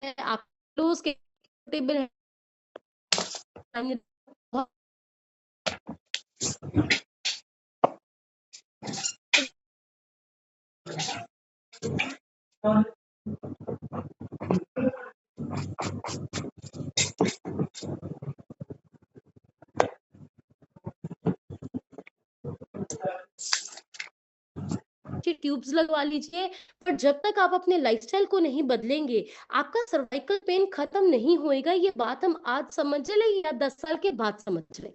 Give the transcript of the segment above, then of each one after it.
आप क्लोज के टेबल है ट्यूब्स लगवा लीजिए, पर जब तक आप अपने लाइफस्टाइल को नहीं बदलेंगे, आपका सर्वाइकल पेन खत्म नहीं होएगा। ये बात हम आज समझ ले या 10 साल के बाद समझ ले,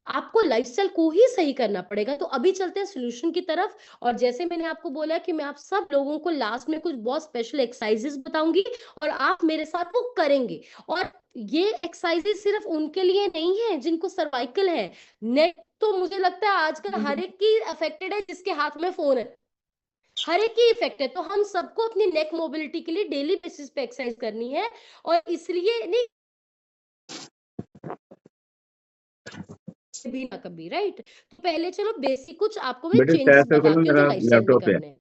आपको लाइफस्टाइल को ही सही करना पड़ेगा। तो अभी चलते हैं सॉल्यूशन की तरफ। और जैसे मैंने आपको बोला कि मैं आप सब लोगों को लास्ट में कुछ बहुत स्पेशल एक्सरसाइजेस बताऊंगी और आप मेरे साथ वो करेंगे। और ये एक्सरसाइजेस सिर्फ उनके लिए नहीं है जिनको सर्वाइकल है। नेक तो मुझे लगता है आजकल हर एक की अफेक्टेड है जिसके हाथ में फोन है, हर एक की इफेक्ट है। तो हम सबको अपनी नेक मोबिलिटी के लिए डेली बेसिस पे एक्सरसाइज करनी है। और इसलिए नहीं भी ना कभी, राइट। तो पहले चलो बेसिक कुछ आपको मैं बेटे चेंजेस कर लो, बताती हूँ जो मेरा लाइफस्टाइल में लैपटॉप है करने हैं।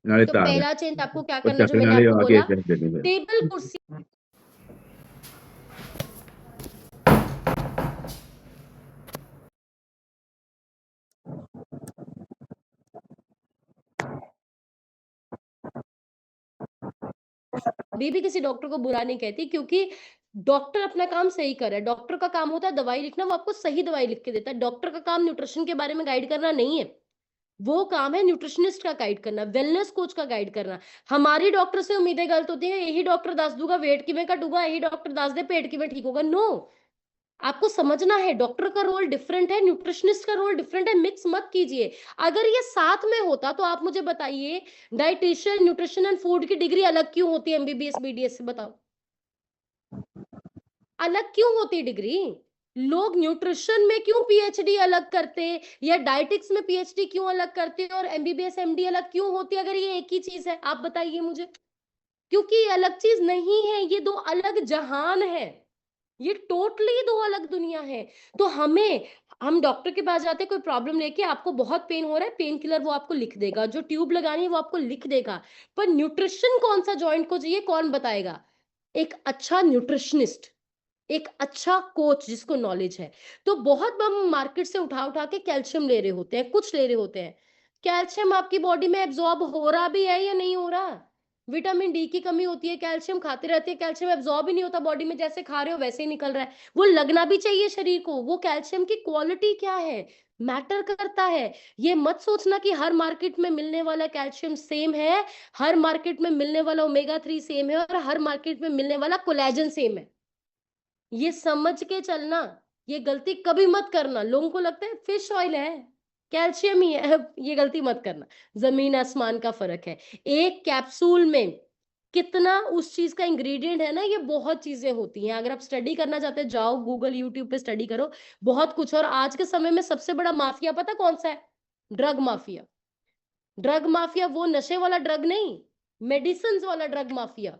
नाले तो तार है पहला चेंज आपको क्या और करना, जो चक्कर मैंने नाले आपको आगे बोला, दे देंगे। टेबल कुर्सी अभी भी किसी डॉक्टर को बुरा नहीं कहती, क्योंकि डॉक्टर अपना काम सही कर रहा है। डॉक्टर का काम होता है दवाई लिखना, वो आपको सही दवाई लिख के देता है। डॉक्टर का काम न्यूट्रिशन के बारे में गाइड करना नहीं है, वो काम है न्यूट्रिशनिस्ट का गाइड करना, वेलनेस कोच का गाइड करना। हमारी डॉक्टर से उम्मीदें गलत होती है, यही डॉक्टर दस दूंगा वेट की में कटूंगा, यही डॉक्टर दस दे पेट की में ठीक होगा। नो, आपको समझना है डॉक्टर का रोल डिफरेंट है, न्यूट्रिशनिस्ट का रोल डिफरेंट है, मिक्स मत कीजिए। अगर ये साथ में होता तो आप मुझे बताइए, डाइटिशियन न्यूट्रिशन एंड फूड की डिग्री अलग क्यों होती है एमबीबीएस बीडीएस से? बताओ, अलग क्यों होती डिग्री? लोग न्यूट्रिशन में क्यों पीएचडी अलग करते, या डाइटिक्स में पीएचडी क्यों अलग करते, और एमबीबीएस एमडी अलग क्यों होती अगर ये एक ही चीज है? आप बताइए मुझे। क्योंकि ये अलग चीज नहीं है, ये दो अलग जहान है, ये टोटली दो अलग दुनिया है। तो हम डॉक्टर के पास जाते हैं कोई प्रॉब्लम लेके, आपको बहुत पेन हो रहा है, पेन किलर वो आपको लिख देगा, जो ट्यूब लगानी है वो आपको लिख देगा। पर न्यूट्रिशन कौन सा जॉइंट को चाहिए कौन बताएगा? एक अच्छा न्यूट्रिशनिस्ट, एक अच्छा कोच जिसको नॉलेज है। तो बहुत हम मार्केट से उठा उठा के कैल्शियम ले रहे होते हैं, कुछ ले रहे होते हैं। कैल्शियम आपकी बॉडी में एब्जॉर्ब हो रहा भी है या नहीं हो रहा? विटामिन डी की कमी होती है, कैल्शियम खाते रहते हैं, कैल्शियम एब्जॉर्ब ही नहीं होता बॉडी में, जैसे खा रहे हो वैसे ही निकल रहा है। वो लगना भी चाहिए शरीर को। वो कैल्शियम की क्वालिटी क्या है, मैटर करता है। ये मत सोचना कि हर मार्केट में मिलने वाला कैल्शियम सेम है, हर मार्केट में मिलने वाला ओमेगा 3 सेम है, और हर मार्केट में मिलने वाला कोलेजन सेम है। ये समझ के चलना, ये गलती कभी मत करना। लोगों को लगता है फिश ऑयल है कैल्शियम ही है, ये गलती मत करना। जमीन आसमान का फर्क है। एक कैप्सूल में कितना उस चीज का इंग्रेडिएंट है ना, ये बहुत चीजें होती हैं। अगर आप स्टडी करना चाहते हैं, जाओ गूगल यूट्यूब पे स्टडी करो, बहुत कुछ। और आज के समय में सबसे बड़ा माफिया पता कौन सा है? Drug mafia. ड्रग माफिया वो नशे वाला ड्रग नहीं, मेडिसिन वाला ड्रग माफिया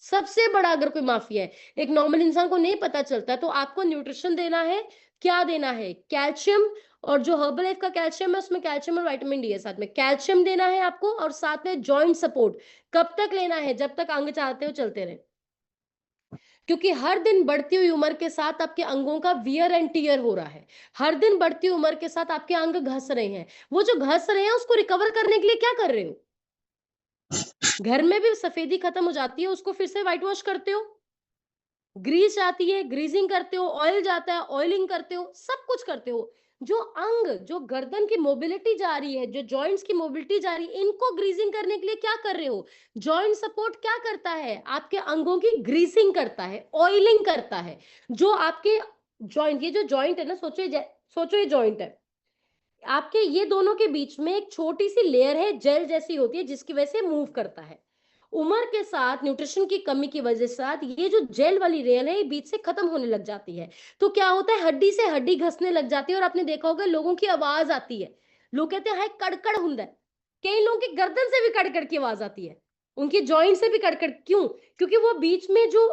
सबसे बड़ा अगर कोई माफिया है। एक नॉर्मल इंसान को नहीं पता चलता। तो आपको न्यूट्रिशन देना है, क्या देना है? कैल्शियम। और जो हर्बल लाइफ का कैल्शियम है उसमें कैल्शियम और विटामिन डी है, साथ में कैल्शियम देना है आपको, और साथ में जॉइंट सपोर्ट। कब तक लेना है? जब तक अंग चाहते हो चलते रहे। क्योंकि हर दिन बढ़ती हुई उम्र के साथ आपके अंगों का वियर एंड टीयर हो रहा है। हर दिन बढ़ती हुई उम्र के साथ आपके अंग घस रहे हैं। वो जो घस रहे हैं उसको रिकवर करने के लिए क्या कर रहे हो? घर में भी सफेदी खत्म हो जाती है, उसको फिर से व्हाइट वॉश करते हो, ग्रीस आती है ग्रीजिंग करते हो, ऑयल जाता है ऑयलिंग करते हो, सब कुछ करते हो। जो अंग, जो गर्दन की मोबिलिटी जा रही है, जो जॉइंट्स की मोबिलिटी जा रही है, इनको ग्रीजिंग करने के लिए क्या कर रहे हो? जॉइंट सपोर्ट क्या करता है? आपके अंगों की ग्रीसिंग करता है, ऑयलिंग करता है। जो आपके जॉइंट, ये जो जॉइंट है ना, सोचो ये जॉइंट है आपके, ये दोनों के बीच में एक छोटी सी लेयर है, जेल जैसी होती है, जिसकी वजह से मूव करता है। उम्र के साथ न्यूट्रिशन की कमी की वजह से साथ ये जो जेल वाली रेल है ये बीच से खत्म होने लग जाती है। तो क्या होता है, हड्डी से हड्डी घसने लग जाती है। और आपने देखा होगा लोगों की आवाज आती है, लोग कहते हैं हाय कड़कड़ हुंदा है। कई लोगों की गर्दन से भी कड़कड़ की आवाज आती है, उनकी जॉइंट से भी कड़कड़। क्यों? क्योंकि वो बीच में जो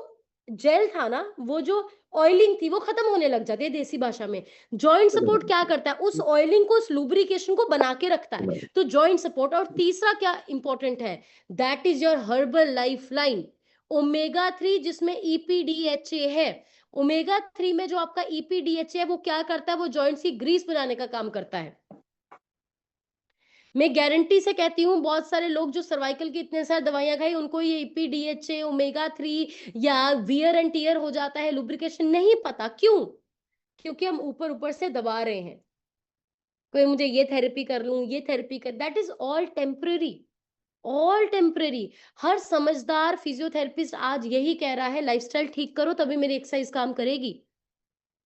जेल था ना, वो जो ऑयलिंग थी वो खत्म होने लग जाती है। देसी भाषा में जॉइंट सपोर्ट क्या करता है? उस ऑयलिंग को, उस लुब्रिकेशन को बना के रखता है। तो जॉइंट सपोर्ट। और तीसरा क्या इंपॉर्टेंट है? That is your herbal life line. Omega 3 जिसमें ईपीडीएचए है। ओमेगा 3 में जो आपका ईपीडीएचए है वो क्या करता है, वो जॉइंट्स की ग्रीस बनाने का काम करता है। मैं गारंटी से कहती हूँ बहुत सारे लोग जो सर्वाइकल की इतने सारी दवाइयां खाई उनको ये ईपीडीएचए, ओमेगा 3 या वियर एंड टियर हो जाता है, लुब्रिकेशन नहीं पता क्यों, क्योंकि हम ऊपर ऊपर से दबा रहे हैं। कोई मुझे ये थेरेपी कर लूं, ये थेरेपी कर, that is all temporary, all temporary. हर समझदार फिजियोथेरेपिस्ट आज यही कह रहा है लाइफस्टाइल ठीक करो तभी मेरी एक्सरसाइज काम करेगी।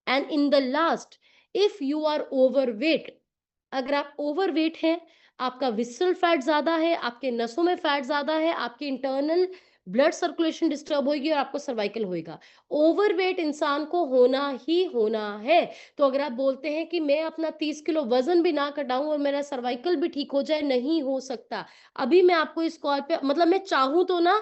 And in the last, if you are overweight, अगर आप ओवरवेट हैं, आपका विसरल फैट ज्यादा है, आपके नसों में फैट ज्यादा है, आपकी इंटरनल ब्लड सर्कुलेशन डिस्टर्ब होगी और आपको सर्वाइकल होएगा। ओवरवेट इंसान को होना ही होना है। तो अगर आप बोलते हैं कि मैं अपना 30 किलो वजन भी ना घटाऊं और मेरा सर्वाइकल भी ठीक हो जाए, नहीं हो सकता। अभी मैं आपको इस कॉल पे, मतलब मैं चाहूं तो ना,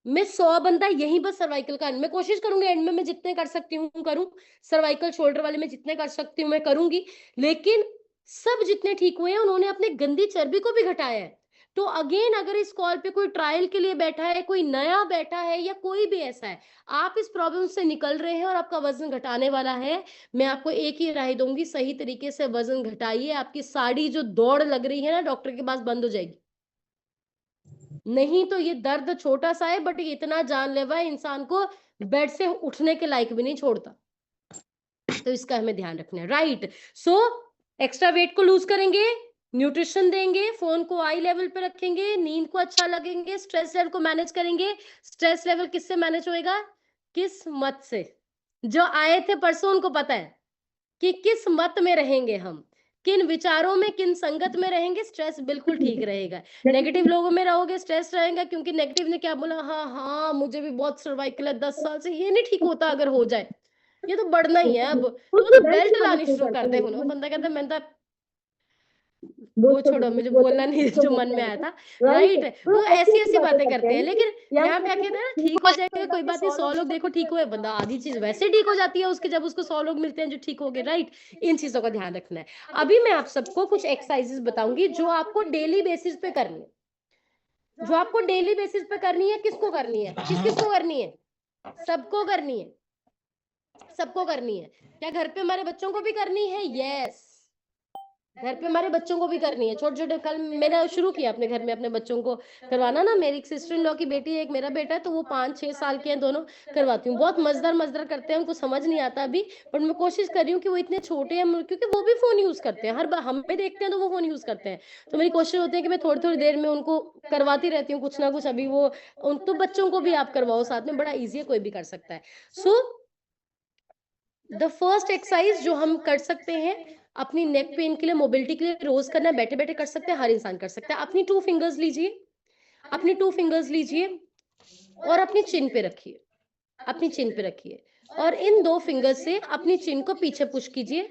मैं 100 बंदा यहीं बस सर्वाइकल का, मैं कोशिश करूंगी एंड में मैं जितने कर सकती हूँ करूं, सर्वाइकल शोल्डर वाले में जितने कर सकती हूँ मैं करूंगी, लेकिन सब जितने ठीक हुए हैं उन्होंने अपने गंदी चर्बी को भी घटाया है। तो अगेन अगर इस कॉल पे कोई ट्रायल के लिए बैठा है, कोई नया बैठा है या कोई भी ऐसा है, आप इस प्रॉब्लम से निकल रहे हैं और आपका वजन घटाने वाला है, मैं आपको एक ही राय दूंगी, सही तरीके से वजन घटाइए। आपकी साड़ी जो दौड़ लग रही है ना डॉक्टर के पास, बंद हो जाएगी। नहीं तो ये दर्द छोटा सा है बट ये इतना जानलेवा है, इंसान को बेड से उठने के लायक भी नहीं छोड़ता। तो इसका हमें ध्यान रखना है, राइट। सो एक्स्ट्रा वेट को लूज करेंगे, न्यूट्रिशन देंगे, फोन को आई लेवल पे रखेंगे, नींद को अच्छा लगेंगे, स्ट्रेस लेवल को मैनेज करेंगे। स्ट्रेस लेवल किससे मैनेज होएगा? किस मत से। जो आए थे परसों उनको पता है कि किस मत में रहेंगे हम, किन विचारों में, किन संगत में रहेंगे, स्ट्रेस बिल्कुल ठीक रहेगा। नेगेटिव लोगों में रहोगे स्ट्रेस रहेगा, क्योंकि नेगेटिव ने क्या बोला, हाँ हाँ मुझे भी बहुत सर्वाइकल है 10 साल से, ये नहीं ठीक होता, अगर हो जाए ये तो बढ़ना ही है अब, तो वो तो बेल्ट लानी शुरू कर दे। बंदा कहता है मैं तो, वो छोड़ो, मुझे बोलना नहीं जो मन में आया था, राइट। तो ऐसी ऐसी बातें करते हैं, लेकिन यहाँ पे आके ना ठीक हो जाएगा, कोई बात नहीं, 100 लोग देखो ठीक हुए, बंदा आधी चीज वैसे ठीक हो जाती है उसके जब उसको 100 लोग मिलते हैं जो ठीक हो गए, राइट। इन चीजों का ध्यान रखना है। अभी मैं आप सबको कुछ एक्सरसाइजेस बताऊंगी जो आपको डेली बेसिस पे करनी है, जो आपको डेली बेसिस पे करनी है। किसको करनी है, किस किसको करनी है? सबको करनी है, सबको करनी है। क्या घर पे हमारे बच्चों को भी करनी है? यस, घर पे हमारे बच्चों को भी करनी है। छोटे छोटे, कल मैंने शुरू किया अपने घर में अपने बच्चों को करवाना ना, मेरी सिस्टर इन लॉ की बेटी है, एक मेरा बेटा है, तो वो 5-6 साल के हैं दोनों, करवाती हूँ। बहुत मजेदार मजेदार करते हैं, उनको समझ नहीं आता अभी, बट मैं कोशिश कर रही हूँ कि वो इतने छोटे हैं, क्योंकि वो भी फोन यूज करते हैं, हर बार हम भी देखते हैं तो वो फोन यूज करते हैं। तो मेरी कोशिश होती है कि मैं थोड़ी थोड़ी देर में उनको करवाती रहती हूँ कुछ ना कुछ। अभी वो उन तो बच्चों को भी आप करवाओ साथ में, बड़ा ईजी है, कोई भी कर सकता है। सो द फर्स्ट एक्सरसाइज जो हम कर सकते हैं अपनी नेक पेन के लिए, मोबिलिटी के लिए, रोज करना है, बैठे बैठे कर सकते हैं, हर इंसान कर सकता है। अपनी 2 फिंगर्स लीजिए, अपनी 2 फिंगर्स लीजिए और अपनी चिन पे रखिए, अपनी चिन पे रखिए, और इन 2 फिंगर्स से अपनी चिन को पीछे पुश कीजिए।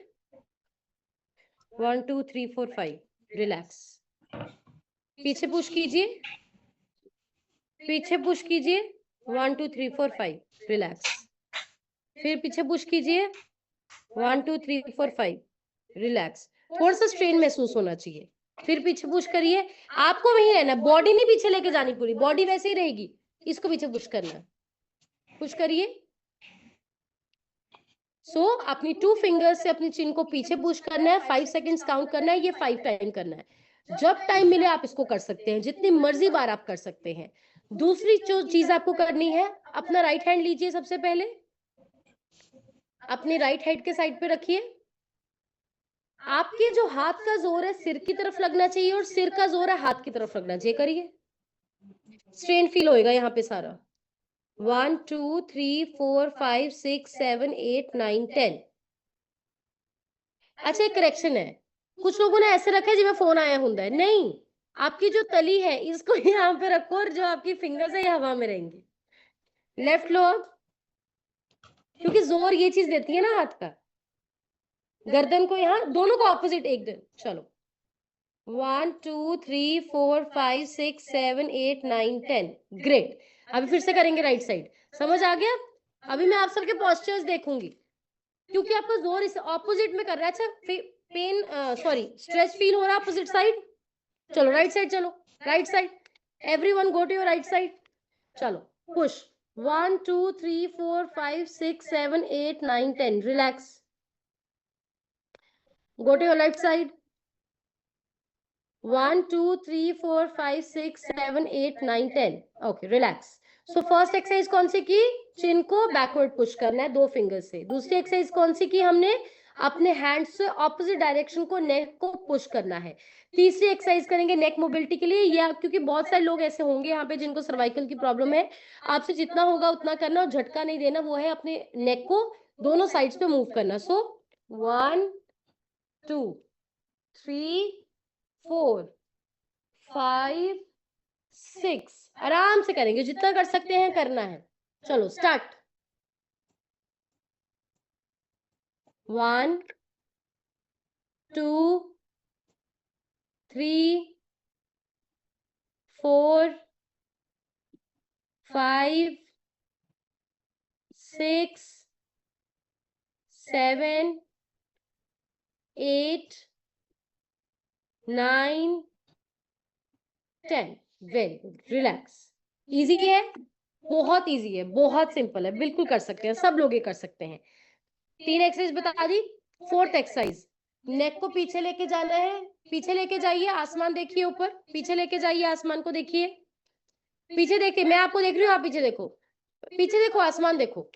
1 2 3 4 5, रिलैक्स। पीछे पुश कीजिए, पीछे पुश कीजिए, 1 2 3 4 5, रिलैक्स। फिर पीछे पुश कीजिए, 1 2 3 4 5, रिलैक्स। थोड़ा सा स्ट्रेन महसूस होना चाहिए। फिर पीछे पुश करिए, आपको वहीं रहना, बॉडी नहीं पीछे लेके जानी, पूरी बॉडी वैसे ही रहेगी, इसको पीछे पुश करना है। पुश करिए। सो अपनी 2 फिंगर्स से अपनी चिन को पीछे पुश करना है, 5 सेकंड्स काउंट करना है, ये 5 टाइम करना है। जब टाइम मिले आप इसको कर सकते हैं, जितनी मर्जी बार आप कर सकते हैं। दूसरी जो चीज आपको करनी है, अपना राइट हैंड लीजिए, सबसे पहले अपने राइट हैंड के साइड पे रखिए। आपके जो हाथ का जोर है सिर की तरफ लगना चाहिए और सिर का जोर है हाथ की तरफ लगना चाहिए। करिए, स्ट्रेन फील होएगा यहाँ पे सारा। 1 2 3 4 5 6 7 8 9 10। अच्छा, एक करेक्शन है, कुछ लोगों ने ऐसे रखा है जिसमें फोन आया होता है, नहीं, आपकी जो तली है इसको यहाँ पे रखो और जो आपकी फिंगर्स है ये हवा में रहेंगे। लेफ्ट लो, क्योंकि जोर ये चीज देती है ना हाथ का। गर्दन को यहाँ, दोनों को ऑपोजिट एक दिन। चलो, 1 2 3 4 5 6 7 8 9 10, ग्रेट। अभी फिर से करेंगे राइट साइड, समझ आ गया? अभी मैं आप सबके पोस्चर्स देखूंगी, क्योंकि आपका जोर इस ऑपोजिट में कर रहा है। अच्छा, पेन, सॉरी, स्ट्रेच फील हो रहा है अपोजिट साइड। चलो राइट साइड, चलो right side, everyone go to your right side. चलो push, 1 2 3 4 5 6 7 8 9 10. Relax. Go to your left side. 1 2 3 4 5 6 7 8 9 10. Okay, relax. So first exercise कौन सी की? चिन को बैकवर्ड पुश करना है 2 फिंगर से. दूसरी एक्सरसाइज कौन सी की हमने? अपने हैंड से ऑपोजिट डायरेक्शन को नेक को पुश करना है. तीसरी एक्सरसाइज करेंगे नेक मोबिलिटी के लिए, या क्योंकि बहुत सारे लोग ऐसे होंगे यहाँ पे जिनको सर्वाइकल की प्रॉब्लम है. आपसे जितना होगा उतना करना और झटका नहीं देना. वो है अपने नेक को दोनों साइड्स पे मूव करना. सो 1 2 3 4 5 6. आराम से करेंगे, जितना कर सकते हैं करना है. चलो start. 1 2 3 4 5 6 7 8 9 10. Very good. Relax. Easy है, बहुत इजी है, बहुत सिंपल है, बिल्कुल कर सकते हैं, सब लोग ये कर सकते हैं. 3 एक्सरसाइज बता दी. फोर्थ एक्सरसाइज, नेक को पीछे लेके जाना है. पीछे लेके जाइए, आसमान देखिए ऊपर. पीछे लेके जाइए, आसमान को देखिए. पीछे देखिए, मैं आपको देख रही हूँ, आप पीछे देखो. पीछे देखो, आसमान देखो.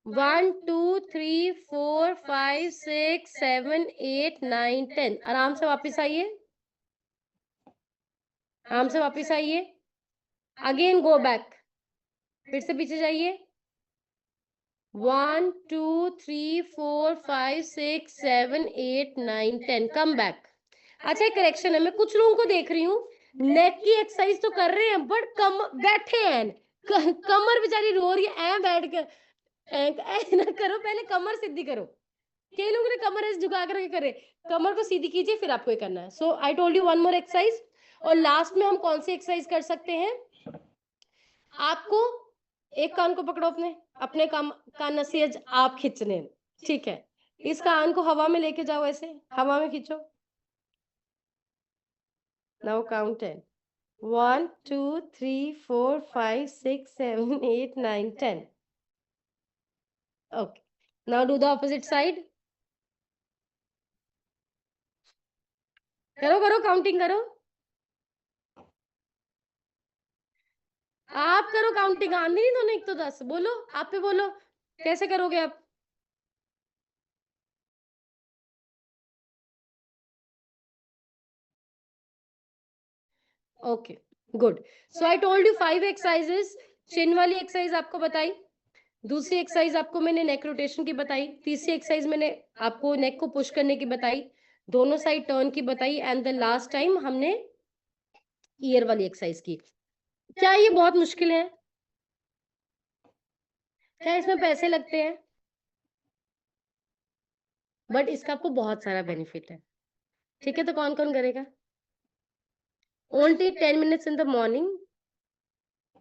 1 2 3 4 5 6 7 8 9 10. आराम से वापस आइए, आराम से वापस आइए. Again go back. फिर से पीछे जाइए. 1 2 3 4 5 6 7 8 9 10. Come back. अच्छा, एक करेक्शन है, मैं कुछ लोगों को देख रही हूँ नेक की एक्सरसाइज तो कर रहे हैं बट कम बैठे हैं. कमर बेचारी रो रही है. बैठ कर ना करो, पहले कमर सीधी करो. कई लोगों ने कमर ऐसे झुका करके करे. कमर को सीधी कीजिए, फिर आपको ये करना है. So I told you one more exercise. और लास्ट में हम कौन सी एक्सरसाइज कर सकते हैं? आपको एक कान को पकड़ो, अपने अपने कान नसीज आप खींचने. ठीक है, इस कान को हवा में लेके जाओ, ऐसे हवा में खींचो. Now count 10. 1 2 3 4 5 6 7 8 9 10. Okay. Now do the opposite side. करो करो, काउंटिंग करो. आप करो काउंटिंग. आंधी नहीं दोनों, 1 तो 10 बोलो. आप पे बोलो, कैसे करोगे आप? Okay, good. So I told you 5 exercises. Chin वाली एक्सरसाइज आपको बताई. दूसरी एक्सरसाइज आपको मैंने नेक रोटेशन की बताई. तीसरी एक्सरसाइज मैंने आपको नेक को पुश करने की बताई. दोनों साइड टर्न की बताई. एंड द लास्ट टाइम हमने ईयर वाली एक्सरसाइज की. क्या ये बहुत मुश्किल है? क्या इसमें पैसे लगते हैं? बट इसका आपको बहुत सारा बेनिफिट है. ठीक है, तो कौन कौन करेगा? Only 10 minutes in the morning,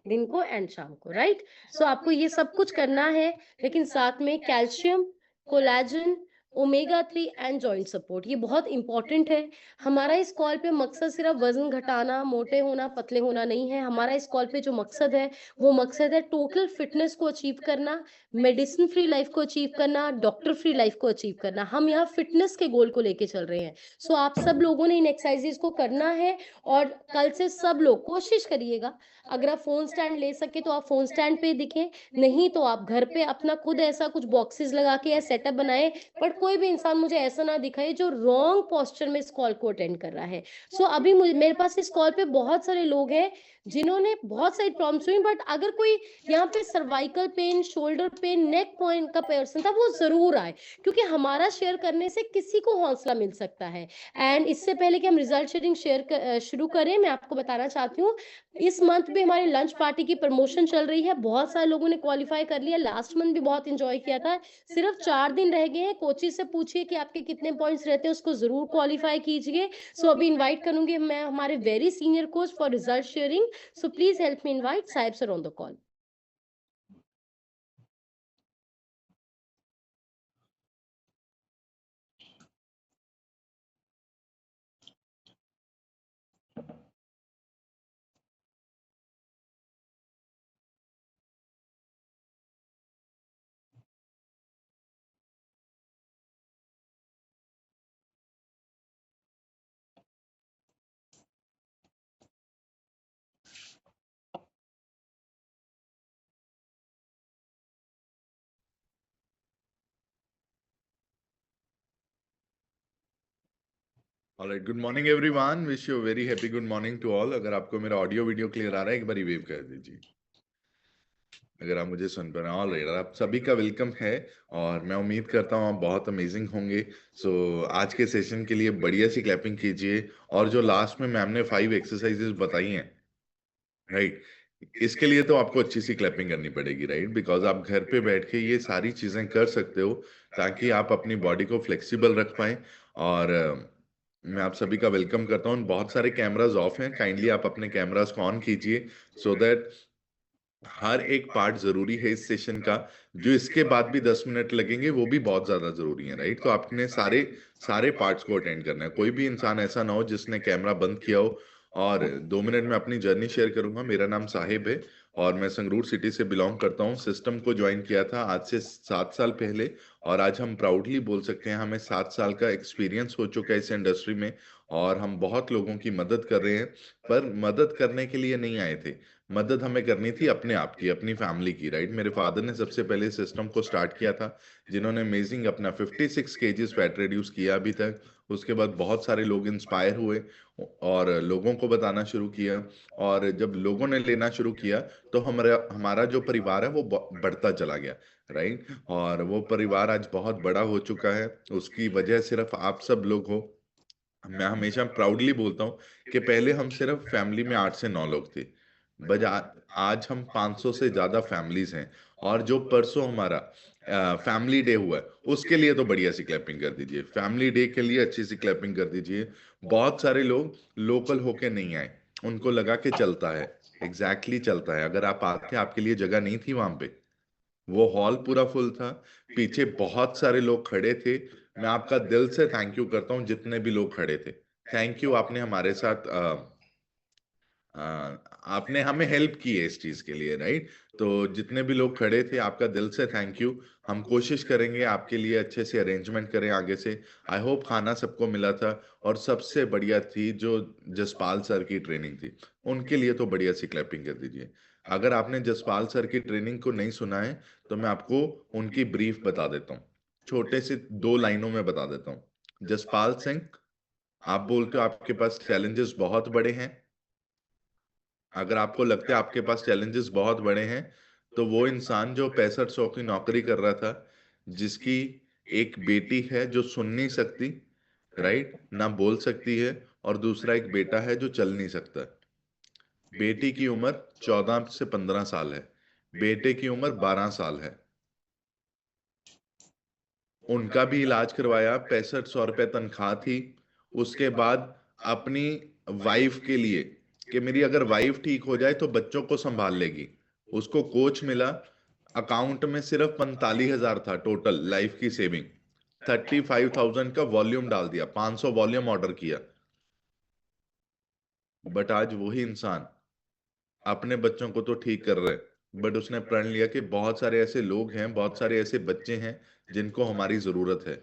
दिन को एंड शाम को, राइट? सो आपको ये सब कुछ करना है, लेकिन साथ में calcium, collagen, omega 3 and joint support, ये बहुत इंपॉर्टेंट है. हमारा इस कॉल पे मकसद सिर्फ वजन घटाना, मोटे होना, पतले होना नहीं है. हमारा इस कॉल पे जो मकसद है, वो मकसद है टोटल फिटनेस को अचीव करना, मेडिसिन फ्री लाइफ को अचीव करना, डॉक्टर फ्री लाइफ को अचीव करना. हम यहाँ फिटनेस के गोल को लेके चल रहे हैं. सो आप सब लोगों ने इन एक्सरसाइजेस को करना है. और कल से सब लोग कोशिश करिएगा, अगर आप फोन स्टैंड ले सके तो आप फोन स्टैंड पे दिखें, नहीं तो आप घर पे अपना खुद ऐसा कुछ बॉक्सेस लगा के या सेटअप बनाए. बट कोई भी इंसान मुझे ऐसा ना दिखाए जो रॉन्ग पोस्चर में इस कॉल को अटेंड कर रहा है. सो अभी मुझे, मेरे पास इस कॉल पे बहुत सारे लोग हैं जिन्होंने बहुत सारी प्रॉब्लम्स हुई. बट अगर कोई यहाँ पे सर्वाइकल पेन, शोल्डर पेन, नेक पॉइंट का पर्सन था, वो जरूर आए, क्योंकि हमारा शेयर करने से किसी को हौसला मिल सकता है. एंड इससे पहले कि हम रिजल्ट शेयरिंग शुरू करें, मैं आपको बताना चाहती हूँ, इस मंथ भी हमारे लंच पार्टी की प्रमोशन चल रही है. बहुत सारे लोगों ने क्वालिफाई कर लिया. लास्ट मंथ भी बहुत एंजॉय किया था. सिर्फ 4 दिन रह गए हैं. कोचिंग से पूछिए कि आपके कितने पॉइंट्स रहते हैं, उसको जरूर क्वालिफाई कीजिए. सो अभी इनवाइट करूंगी मैं हमारे very senior coach for result sharing. So please help me invite Sahib sir on the call. Alright, good morning everyone, wish you very happy good morning to all. अगर आपको मेरा ऑडियो वीडियो क्लियर आ रहा है एक बार wave कर दीजिए अगर आप मुझे सुन पा रहे हैं। ऑलराइट, आप सभी का वेलकम है और मैं उम्मीद करता हूँ आप बहुत अमेजिंग होंगे। सो आज के सेशन के लिए बढ़िया सी क्लैपिंग कीजिए। और जो लास्ट में मैम ने 5 एक्सरसाइजेस बताई हैं, राइट, इसके लिए तो आपको अच्छी सी क्लैपिंग करनी पड़ेगी, राइट, बिकॉज आप घर पे बैठ के ये सारी चीजें कर सकते हो ताकि आप अपनी बॉडी को फ्लेक्सिबल रख पाए। और मैं आप सभी का वेलकम करता हूँ। बहुत सारे कैमराज ऑफ हैं, काइंडली आप अपने कैमराज को ऑन कीजिए सो दैट हर एक पार्ट जरूरी है इस सेशन का। जो इसके बाद भी 10 मिनट लगेंगे वो भी बहुत ज्यादा जरूरी है, राइट। तो आपने सारे सारे पार्ट्स को अटेंड करना है। कोई भी इंसान ऐसा ना हो जिसने कैमरा बंद किया हो। और 2 मिनट में अपनी जर्नी शेयर करूंगा। मेरा नाम साहिब है और मैं संगरूर सिटी से बिलोंग करता हूँ। सिस्टम को ज्वाइन किया था आज से 7 साल पहले। और आज हम प्राउडली बोल सकते हैं हमें 7 साल का एक्सपीरियंस हो चुका है इस इंडस्ट्री में। और हम बहुत लोगों की मदद कर रहे हैं। पर मदद करने के लिए नहीं आए थे, मदद हमें करनी थी अपने आप की, अपनी फैमिली की, राइट। मेरे फादर ने सबसे पहले सिस्टम को स्टार्ट किया था, जिन्होंने अमेजिंग अपना 56 केजीज फैट रिड्यूस किया अभी तक। उसके बाद बहुत सारे लोग इंस्पायर हुए और लोगों को बताना शुरू किया। और जब लोगों ने लेना शुरू किया तो हमारा हमारा जो परिवार है वो बढ़ता चला गया, राइट। और वो परिवार आज बहुत बड़ा हो चुका है। उसकी वजह सिर्फ आप सब लोग हो। मैं हमेशा प्राउडली बोलता हूँ कि पहले हम सिर्फ फैमिली में 8 से 9 लोग थे, बट आज हम 500 से ज्यादा फैमिलीज हैं। और जो परसों हमारा फैमिली डे हुआ है उसके लिए तो बढ़िया सी क्लैपिंग कर दीजिए। फैमिली डे के लिए अच्छी सी क्लैपिंग कर दीजिए। बहुत सारे लोग लोकल होके नहीं आए, उनको लगा कि चलता है। एग्जैक्टली चलता है। अगर आप आते आपके लिए जगह नहीं थी वहां पे, वो हॉल पूरा फुल था, पीछे बहुत सारे लोग खड़े थे। मैं आपका दिल से थैंक यू करता हूँ जितने भी लोग खड़े थे। थैंक यू, आपने हमारे साथ अ, आपने हमें हेल्प की है इस चीज के लिए, राइट। तो जितने भी लोग खड़े थे आपका दिल से थैंक यू। हम कोशिश करेंगे आपके लिए अच्छे से अरेंजमेंट करें आगे से। आई होप खाना सबको मिला था। और सबसे बढ़िया थी जो जसपाल सर की ट्रेनिंग थी, उनके लिए तो बढ़िया सी क्लैपिंग कर दीजिए। अगर आपने जसपाल सर की ट्रेनिंग को नहीं सुना है तो मैं आपको उनकी ब्रीफ बता देता हूँ, छोटे से 2 लाइनों में बता देता हूँ। जसपाल सिंह, आप बोलते हो आपके पास चैलेंजेस बहुत बड़े हैं। अगर आपको लगता है आपके पास चैलेंजेस बहुत बड़े हैं तो वो इंसान जो 6500 की नौकरी कर रहा था, जिसकी एक बेटी है जो सुन नहीं सकती, राइट, ना बोल सकती है, और दूसरा एक बेटा है जो चल नहीं सकता। बेटी की उम्र 14 से 15 साल है, बेटे की उम्र 12 साल है। उनका भी इलाज करवाया, 6500 रुपये तनख्वाह थी। उसके बाद अपनी वाइफ के लिए, कि मेरी अगर वाइफ ठीक हो जाए तो बच्चों को संभाल लेगी, उसको कोच मिला। अकाउंट में सिर्फ 45,000 था टोटल लाइफ की सेविंग। 35,000 का वॉल्यूम डाल दिया, 500 वॉल्यूम ऑर्डर किया। बट आज वही इंसान अपने बच्चों को तो ठीक कर रहे हैं, बट उसने प्रण लिया कि बहुत सारे ऐसे लोग हैं, बहुत सारे ऐसे बच्चे हैं जिनको हमारी जरूरत है।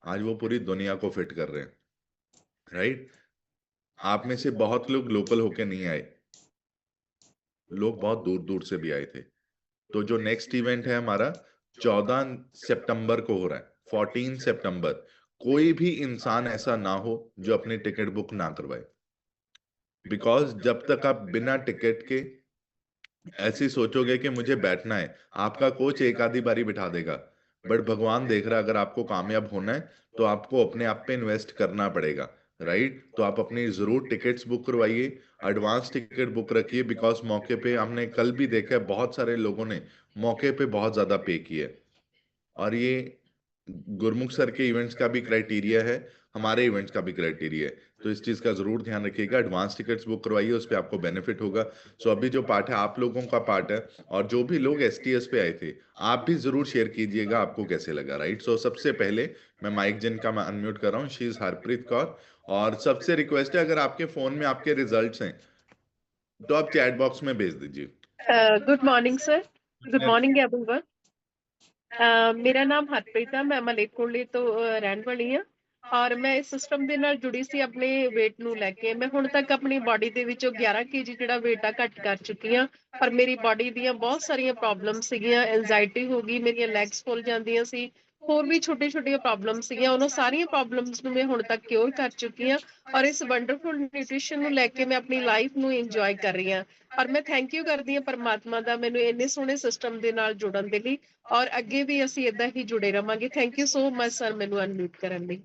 आज वो पूरी दुनिया को फिट कर रहे हैं, राइट। आप में से बहुत लोग लोकल होके नहीं आए, लोग बहुत दूर दूर से भी आए थे। तो जो नेक्स्ट इवेंट है हमारा 14 सितंबर को हो रहा है, 14 सितंबर। कोई भी इंसान ऐसा ना हो जो अपनी टिकट बुक ना करवाए। बिकॉज जब तक आप बिना टिकट के ऐसे ही सोचोगे कि मुझे बैठना है, आपका कोच एक आधी बारी बिठा देगा। बट भगवान देख रहा है, अगर आपको कामयाब होना है तो आपको अपने आप पे इन्वेस्ट करना पड़ेगा, राइट। तो आप अपनी जरूर टिकट्स बुक करवाइए, एडवांस टिकट बुक रखिए। बिकॉज मौके पे हमने कल भी देखा है बहुत सारे लोगों ने मौके पे बहुत ज्यादा पे किया है। और ये गुरमुख सर के इवेंट्स का भी क्राइटेरिया है, हमारे इवेंट्स का भी क्राइटेरिया है। तो इस चीज का जरूर ध्यान रखिएगा, एडवांस टिकट्स बुक करवाइए, उस पर आपको बेनिफिट होगा। सो अभी जो पार्ट है आप लोगों का पार्ट है, और जो भी लोग एसटीएस पे आए थे आप भी जरूर शेयर कीजिएगा आपको कैसे लगा, राइट। सो सबसे पहले मैं माइक जिनका मैं अनम्यूट कर रहा हूँ, शी इज हरप्रीत कौर। और सबसे रिक्वेस्ट है, अगर आपके फोन में आपके रिजल्ट्स हैं तो आप चैट बॉक्स में भेज दीजिए। Good morning sir. Good morning everyone. ਮੇਰਾ ਨਾਮ ਹਰਪ੍ਰੀਤ ਆ, ਮੈਂ ਮਲੇਰਕੋਟਲੇ ਤੋਂ ਰਹਿਣ ਵਾਲੀ ਆ ਔਰ ਮੈਂ ਇਸ ਸਿਸਟਮ ਦੇ ਨਾਲ ਜੁੜੀ ਸੀ ਆਪਣੇ weight ਨੂੰ ਲੈ ਕੇ। ਮੈਂ ਹੁਣ ਤੱਕ ਆਪਣੀ ਬਾਡੀ ਦੇ ਵਿੱਚੋਂ 11 ਕੇਜੀ ਜਿਹੜਾ weight ਆ ਘੱਟ ਕਰ ਚੁੱਕੀ ਆ। ਪਰ ਮੇਰੀ ਬਾਡੀ ਦੀਆਂ ਬਹੁਤ ਸਾਰੀਆਂ ਪ੍ਰੋਬਲਮ ਸੀਗੀਆਂ, ਐਂਜ਼ਾਈਟੀ ਹੋ ਗਈ, ਮੇਰੀਆਂ ਲੈਗਸ ਫੁੱਲ ਜਾਂਦੀਆਂ ਸੀ, ਹੋਰ ਵੀ ਛੋਟੇ ਛੋਟੀਆਂ ਪ੍ਰੋਬਲਮਸ ਸੀਗੀਆਂ, ਉਹਨਾਂ ਸਾਰੀਆਂ ਪ੍ਰੋਬਲਮਸ ਨੂੰ ਮੈਂ ਹੁਣ ਤੱਕ ਕਿਉਰ ਕਰ ਚੁੱਕੀ ਹਾਂ ਔਰ ਇਸ ਵੰਡਰਫੁਲ ਨਿਊਟ੍ਰੀਸ਼ਨ ਨੂੰ ਲੈ ਕੇ ਮੈਂ ਆਪਣੀ ਲਾਈਫ ਨੂੰ ਇੰਜੋਏ ਕਰ ਰਹੀ ਹਾਂ। ਔਰ ਮੈਂ ਥੈਂਕ ਯੂ ਕਰਦੀ ਹਾਂ ਪਰਮਾਤਮਾ ਦਾ ਮੈਨੂੰ ਇੰਨੇ ਸੋਹਣੇ ਸਿਸਟਮ ਦੇ ਨਾਲ ਜੁੜਨ ਦੇ ਲਈ, ਔਰ ਅੱਗੇ ਵੀ ਅਸੀਂ ਇਦਾਂ ਹੀ ਜੁੜੇ ਰਵਾਂਗੇ। Thank you so much sir ਮੈਨੂੰ अनम्यूट ਕਰਨ ਲਈ।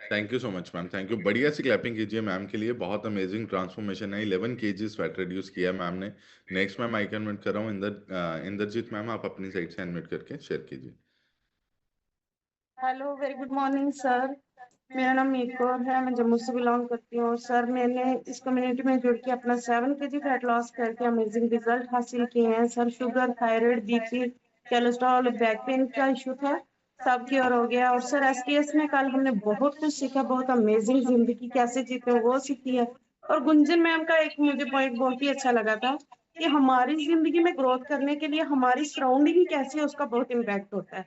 Thank you so much ma'am, thank you. बढ़िया सी क्लैपिंग कीजिए मैम के लिए, बहुत अमेजिंग ट्रांसफॉर्मेशन है। 11 kg फैट रिड्यूस किया मैम ने। नेक्स्ट मैम आई कन्वर्ट कर रहा हूँ इंद्रजीत मैम, आप अपनी साइड से अनम्यूट करके शेयर कीजिए। Hello, very good morning sir. मेरा नाम मीत कौर है, मैं जम्मू से बिलोंग करती हूँ। सर मैंने इस कम्युनिटी में जुड़ के अपना 7 kg फैट लॉस करके अमेजिंग रिजल्ट हासिल किए हैं sir. Sugar, thyroid, BP, cholesterol, back pain का इशू था, सब क्योर हो गया। और सर STS में कल हमने बहुत कुछ सीखा, बहुत अमेजिंग जिंदगी कैसे जीते वो सीखी है। और गुंजन मैम का एक मुझे पॉइंट बहुत ही अच्छा लगा था कि हमारी जिंदगी में ग्रोथ करने के लिए हमारी सराउंडिंग कैसी है उसका बहुत इम्पैक्ट होता है।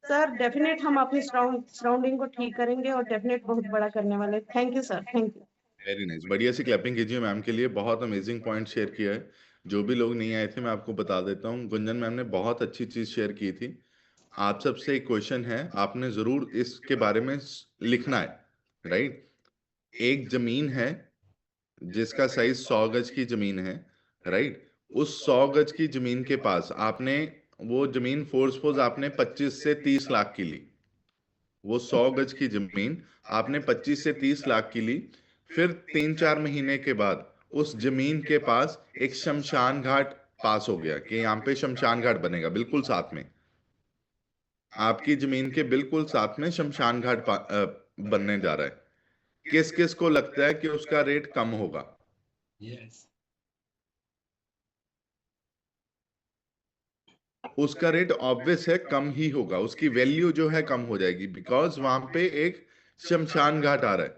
सर डेफिनेट हम अपनी सराउंडिंग को ठीक करेंगे और डेफिनेट बहुत बड़ा करने वाले। Thank you sir, thank you. Very nice, बढ़िया सी क्लैपिंग कीजिए मैम के लिए, बहुत अमेजिंग पॉइंट शेयर किया है। जो भी लोग नहीं आए थे मैं आपको बता देता हूँ, गुंजन मैम ने बहुत अच्छी चीज शेयर की थी। आप सबसे एक क्वेश्चन है, आपने जरूर इसके बारे में लिखना है, राइट। एक जमीन है जिसका साइज 100 गज की जमीन है, राइट। उस 100 गज की जमीन के पास आपने वो जमीन फोर्स आपने 25 से 30 लाख की ली। वो 100 गज की जमीन आपने 25 से 30 लाख की ली। फिर 3-4 महीने के बाद उस जमीन के पास एक शमशान घाट पास हो गया कि यहाँ पे शमशान घाट बनेगा, बिल्कुल साथ में आपकी जमीन के बिल्कुल साथ में शमशान घाट बनने जा रहा है। किस किस को लगता है कि उसका रेट कम होगा? उसका रेट ऑब्वियस है कम ही होगा, उसकी वैल्यू जो है कम हो जाएगी, बिकॉज वहां पे एक शमशान घाट आ रहा है,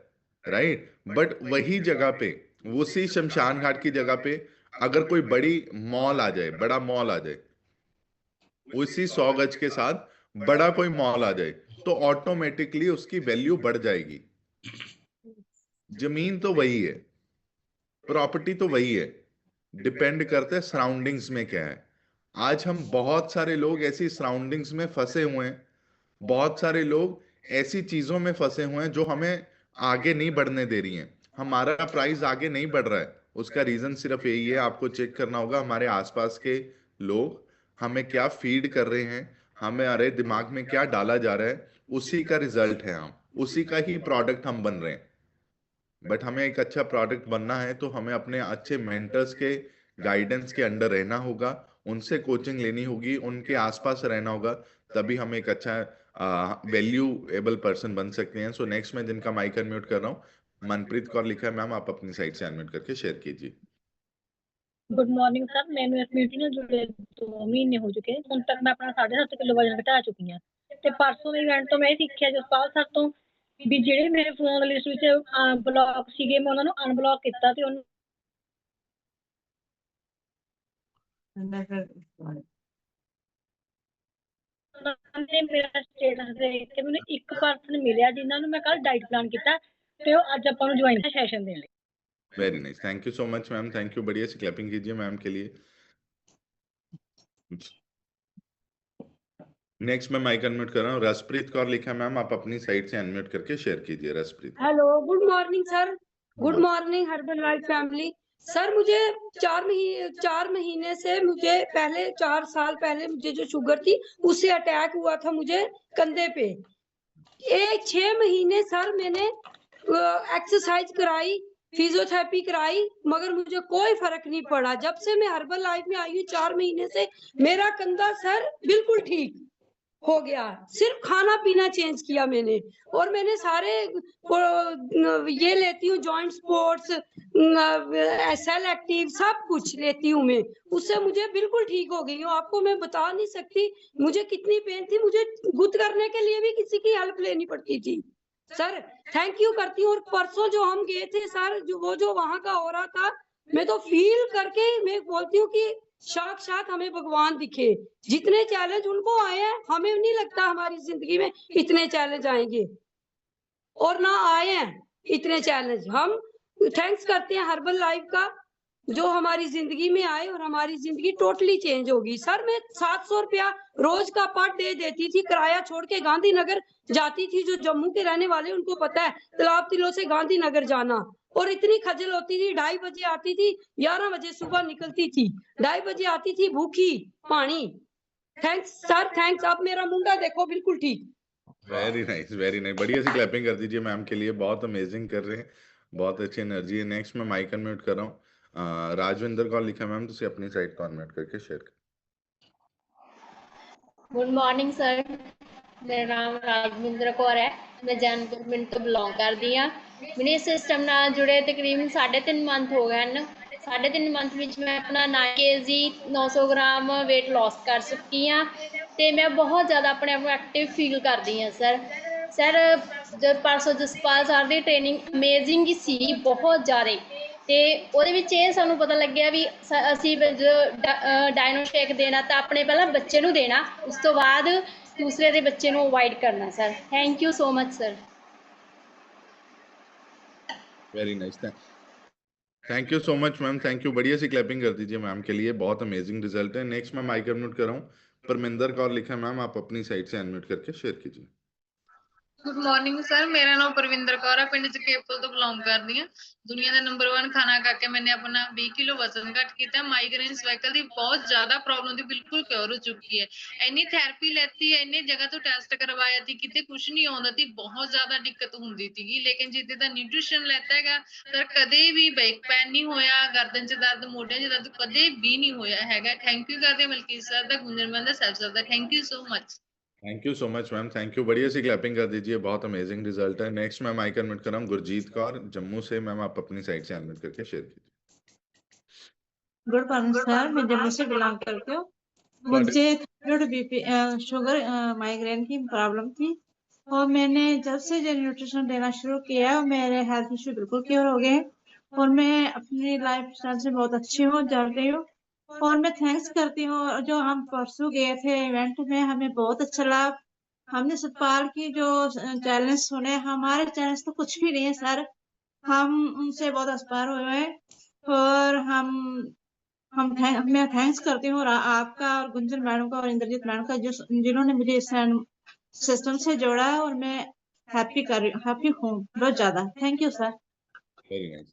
राइट। बट वही जगह पे, उसी शमशान घाट की जगह पे अगर कोई बड़ी मॉल आ जाए, बड़ा मॉल आ जाए, उसी 100 गज के साथ बड़ा कोई मॉल आ जाए, तो ऑटोमेटिकली उसकी वैल्यू बढ़ जाएगी। जमीन तो वही है, प्रॉपर्टी तो वही है, डिपेंड करता है सराउंडिंग्स में क्या है। आज हम बहुत सारे लोग ऐसी सराउंडिंग्स में फंसे हुए हैं, बहुत सारे लोग ऐसी चीजों में फंसे हुए हैं जो हमें आगे नहीं बढ़ने दे रही हैं, हमारा प्राइस आगे नहीं बढ़ रहा है। उसका रीजन सिर्फ यही है, आपको चेक करना होगा हमारे आसपास के लोग हमें क्या फीड कर रहे हैं, हमारे दिमाग में क्या डाला जा रहा है, उसी का रिजल्ट है, हम उसी का ही प्रोडक्ट हम बन रहे हैं। बट हमें एक अच्छा प्रोडक्ट बनना है तो हमें अपने अच्छे मेंटर्स के गाइडेंस के अंडर रहना होगा, उनसे कोचिंग लेनी होगी, उनके आसपास रहना होगा, तभी हम एक अच्छा वैल्यूएबल पर्सन बन सकते हैं। सो नेक्स्ट मैं जिनका माइक अनम्यूट कर रहा हूँ, मनप्रीत कौर लिखा है मैम, आप अपनी साइड से अनम्यूट करके शेयर कीजिए। गुड मॉर्निंग सर, मैंने इस मीटिंग ਨਾਲ जुड़े 2 ਮਹੀਨੇ ਹੋ ਚੁੱਕੇ। ਹੁਣ ਤੱਕ ਮੈਂ ਆਪਣਾ 7.5 ਕਿਲੋ ਵਜਨ ਘਟਾ ਚੁੱਕੀ ਹਾਂ ਤੇ ਪਰਸੋਂ ਦੇ ਇਵੈਂਟ ਤੋਂ ਮੈਂ ਇਹ ਸਿੱਖਿਆ ਜਸਪਾਲ ਸਰ ਤੋਂ ਵੀ ਜਿਹੜੇ ਮੇਰੇ ਫੋਨ ਲਿਸਟ ਵਿੱਚ ਬਲੌਕ ਸੀਗੇ ਮੈਂ ਉਹਨਾਂ ਨੂੰ ਅਨਬਲੌਕ ਕੀਤਾ ਤੇ ਉਹਨਾਂ ਨੇ ਮੇਰਾ ਸਟੇਟਸ ਦੇਖ ਕੇ ਮੈਨੂੰ ਇੱਕ ਪਰਸਨ ਮਿਲਿਆ ਜਿਨ੍ਹਾਂ ਨੂੰ ਮੈਂ ਕੱਲ ਡਾਈਟ ਪਲਾਨ ਕੀਤਾ ਤੇ ਉਹ ਅੱਜ ਆਪਾਂ ਨੂੰ ਜੁਆਇਨ ਕਰ ਸੈਸ਼ਨ ਦੇਣ ਲਈ। Very nice, thank you so much ma'am, thank you. बढ़िया सी क्लैपिंग कीजिए मैम के लिए। नेक्स्ट मैं माइक अनम्यूट कर रहा हूँ, रसप्रीत कौर लिखा है मैम, आप अपनी साइड से अनम्यूट करके शेयर कीजिए। Raspreet. Hello, good morning sir. Good morning herbal life family. Sir मुझे 4 महीने से, मुझे पहले 4 साल पहले मुझे जो शुगर थी उससे अटैक हुआ था मुझे कंधे पे। 6 महीने सर मैंने एक्सरसाइज कराई, फिजियोथेरेपी कराई, मगर मुझे कोई फर्क नहीं पड़ा। जब से मैं हर्बल लाइफ में आई हूँ 4 महीने से मेरा कंधा सर बिल्कुल ठीक हो गया। सिर्फ खाना पीना चेंज किया मैंने, और मैंने सारे ये लेती हूँ जॉइंट स्पोर्ट्स, सेल एक्टिव सब कुछ लेती हूँ मैं, उससे मुझे बिल्कुल ठीक हो गई हूँ। आपको मैं बता नहीं सकती मुझे कितनी पेन थी, मुझे गुद करने के लिए भी किसी की हेल्प लेनी पड़ती थी। सर थैंक यू करती हूँ। और परसों जो हम गए थे सर, जो वहां का हो रहा था, मैं तो फील करके मैं बोलती हूँ कि साक्षात हमें भगवान दिखे। जितने चैलेंज उनको आए हैं हमें नहीं लगता हमारी जिंदगी में इतने चैलेंज आएंगे, और ना आए हैं इतने चैलेंज। हम थैंक्स करते हैं हर्बल लाइफ का जो हमारी जिंदगी में आए और हमारी जिंदगी टोटली चेंज होगी। सर मैं 700 रुपया रोज का पर डे देती थी, किराया छोड़ के गांधीनगर जाती थी। जो जम्मू के रहने वाले उनको पता है, तालाब तिलों से गांधीनगर जाना, और इतनी खजल होती थी। 2:30 बजे आती थी, 11 बजे सुबह निकलती थी, 2:30 बजे आती थी भूखी पानी। Thanks sir, thanks. अब मेरा मुंडा देखो बिल्कुल ठीक। Very nice, very nice. बढ़िया सी क्लैपिंग कर दीजिए मैम के लिए, बहुत अमेजिंग कर रहे हैं, बहुत अच्छी एनर्जी है। नेक्स्ट मैं माइक अनम्यूट कर रहा हूँ। राजविंदर कौर लिखा मैम, तुसी अपनी साइड को अनम्यूट करके शेयर कर। गुड मॉर्निंग सर, मेरा नाम राजविंदर कौर है, मैं जैनपुर पिंड तो बिलोंग करती हाँ। मैंने इस सिस्टम नाल जुड़े तकरीबन 3.5 मंथ हो गए हैं। 3.5 मंथ में मैं अपना 9 kg 900 ग्राम वेट लॉस कर चुकी हाँ, तो मैं बहुत ज़्यादा अपने आप को एक्टिव फील करती हाँ सर जब परसों जसपाल सर की ट्रेनिंग अमेजिंग ही सी, बहुत ज़्यादा। ਤੇ ਉਹਦੇ ਵਿੱਚ ਇਹ ਸਾਨੂੰ ਪਤਾ ਲੱਗਿਆ ਵੀ ਅਸੀਂ ਡਾਇਨੋ ਸ਼ੇਕ ਦੇਣਾ ਤਾਂ ਆਪਣੇ ਪਹਿਲਾਂ ਬੱਚੇ ਨੂੰ ਦੇਣਾ, ਉਸ ਤੋਂ ਬਾਅਦ ਦੂਸਰੇ ਦੇ ਬੱਚੇ ਨੂੰ ਅਵੋਇਡ ਕਰਨਾ sir. Thank you so much sir. Very nice, thank you so much ma'am, thank you. बढ़िया सी क्लैपिंग कर दीजिए मैम के लिए, बहुत अमेजिंग रिजल्ट है। नेक्स्ट मैं माइक अनम्यूट कर रहा हूँ, परमिंदर कौर लिखा मैम, आप अपनी साइड से अनम्यूट करके शेयर कीजिए। गुड मॉर्निंग सर, मेरा नाम परविंदर कौर है, पिंड चकेपल तो बिलोंग करती हूँ। दुनिया का नंबर 1 खाना खाके मैंने अपना 20 किलो वजन घट किया। माइग्रेन सर्वाइकल की बहुत ज्यादा प्रॉब्लम थी, बिल्कुल क्योर हो चुकी है। इन्नी थेरेपी लेती है, इन्नी जगह तो टेस्ट करवाया थी, कितने कुछ नहीं आता थी, बहुत ज्यादा दिक्कत होंगी थी। लेकिन जिद्दे का न्यूट्रिशन लेता है सर, कदे भी बैक पैन नहीं होया, गर्दन च दर्द, मोढे च दर्द कदे भी नहीं होया है। थैंक यू करते मलकीत सर का, गुंजन सर सर का, thank you so much. Thank you so much ma'am, thank you. बढ़िया सी क्लैपिंग कर दीजिए, बहुत अमेजिंग रिजल्ट है। नेक्स्ट मैं माइक अनम्यूट कर रहा हूँ, गुरजीत कौर जम्मू से। मैम आप अपनी साइड से अनम्यूट करके शेयर कीजिए। गुड मॉर्निंग सर, मैं जम्मू से बिलोंग करती हूँ। मुझे बीपी शुगर माइग्रेन की प्रॉब्लम थी, और मैंने जब से जो न्यूट्रिशन देना शुरू किया मेरे हेल्थ इश्यू बिल्कुल क्योर हो गए, और मैं अपनी लाइफ स्टाइल से बहुत अच्छी हूँ, चल रही हूँ। और मैं थैंक्स करती हूँ, जो हम परसों गए थे इवेंट में, हमें बहुत अच्छा लगा। हमने सतपाल की जो चैलेंज सुने, हमारे चैलेंज तो कुछ भी नहीं है सर, हम उनसे बहुत इंस्पायर हुए हैं। और मैं थैंक्स करती हूँ आपका और गुंजन मैडम का और इंद्रजीत मैडम का, जिन्होंने मुझे इस सिस्टम से जोड़ा है, और मैं हैप्पी हूँ बहुत ज्यादा। Thank you sir. Very nice,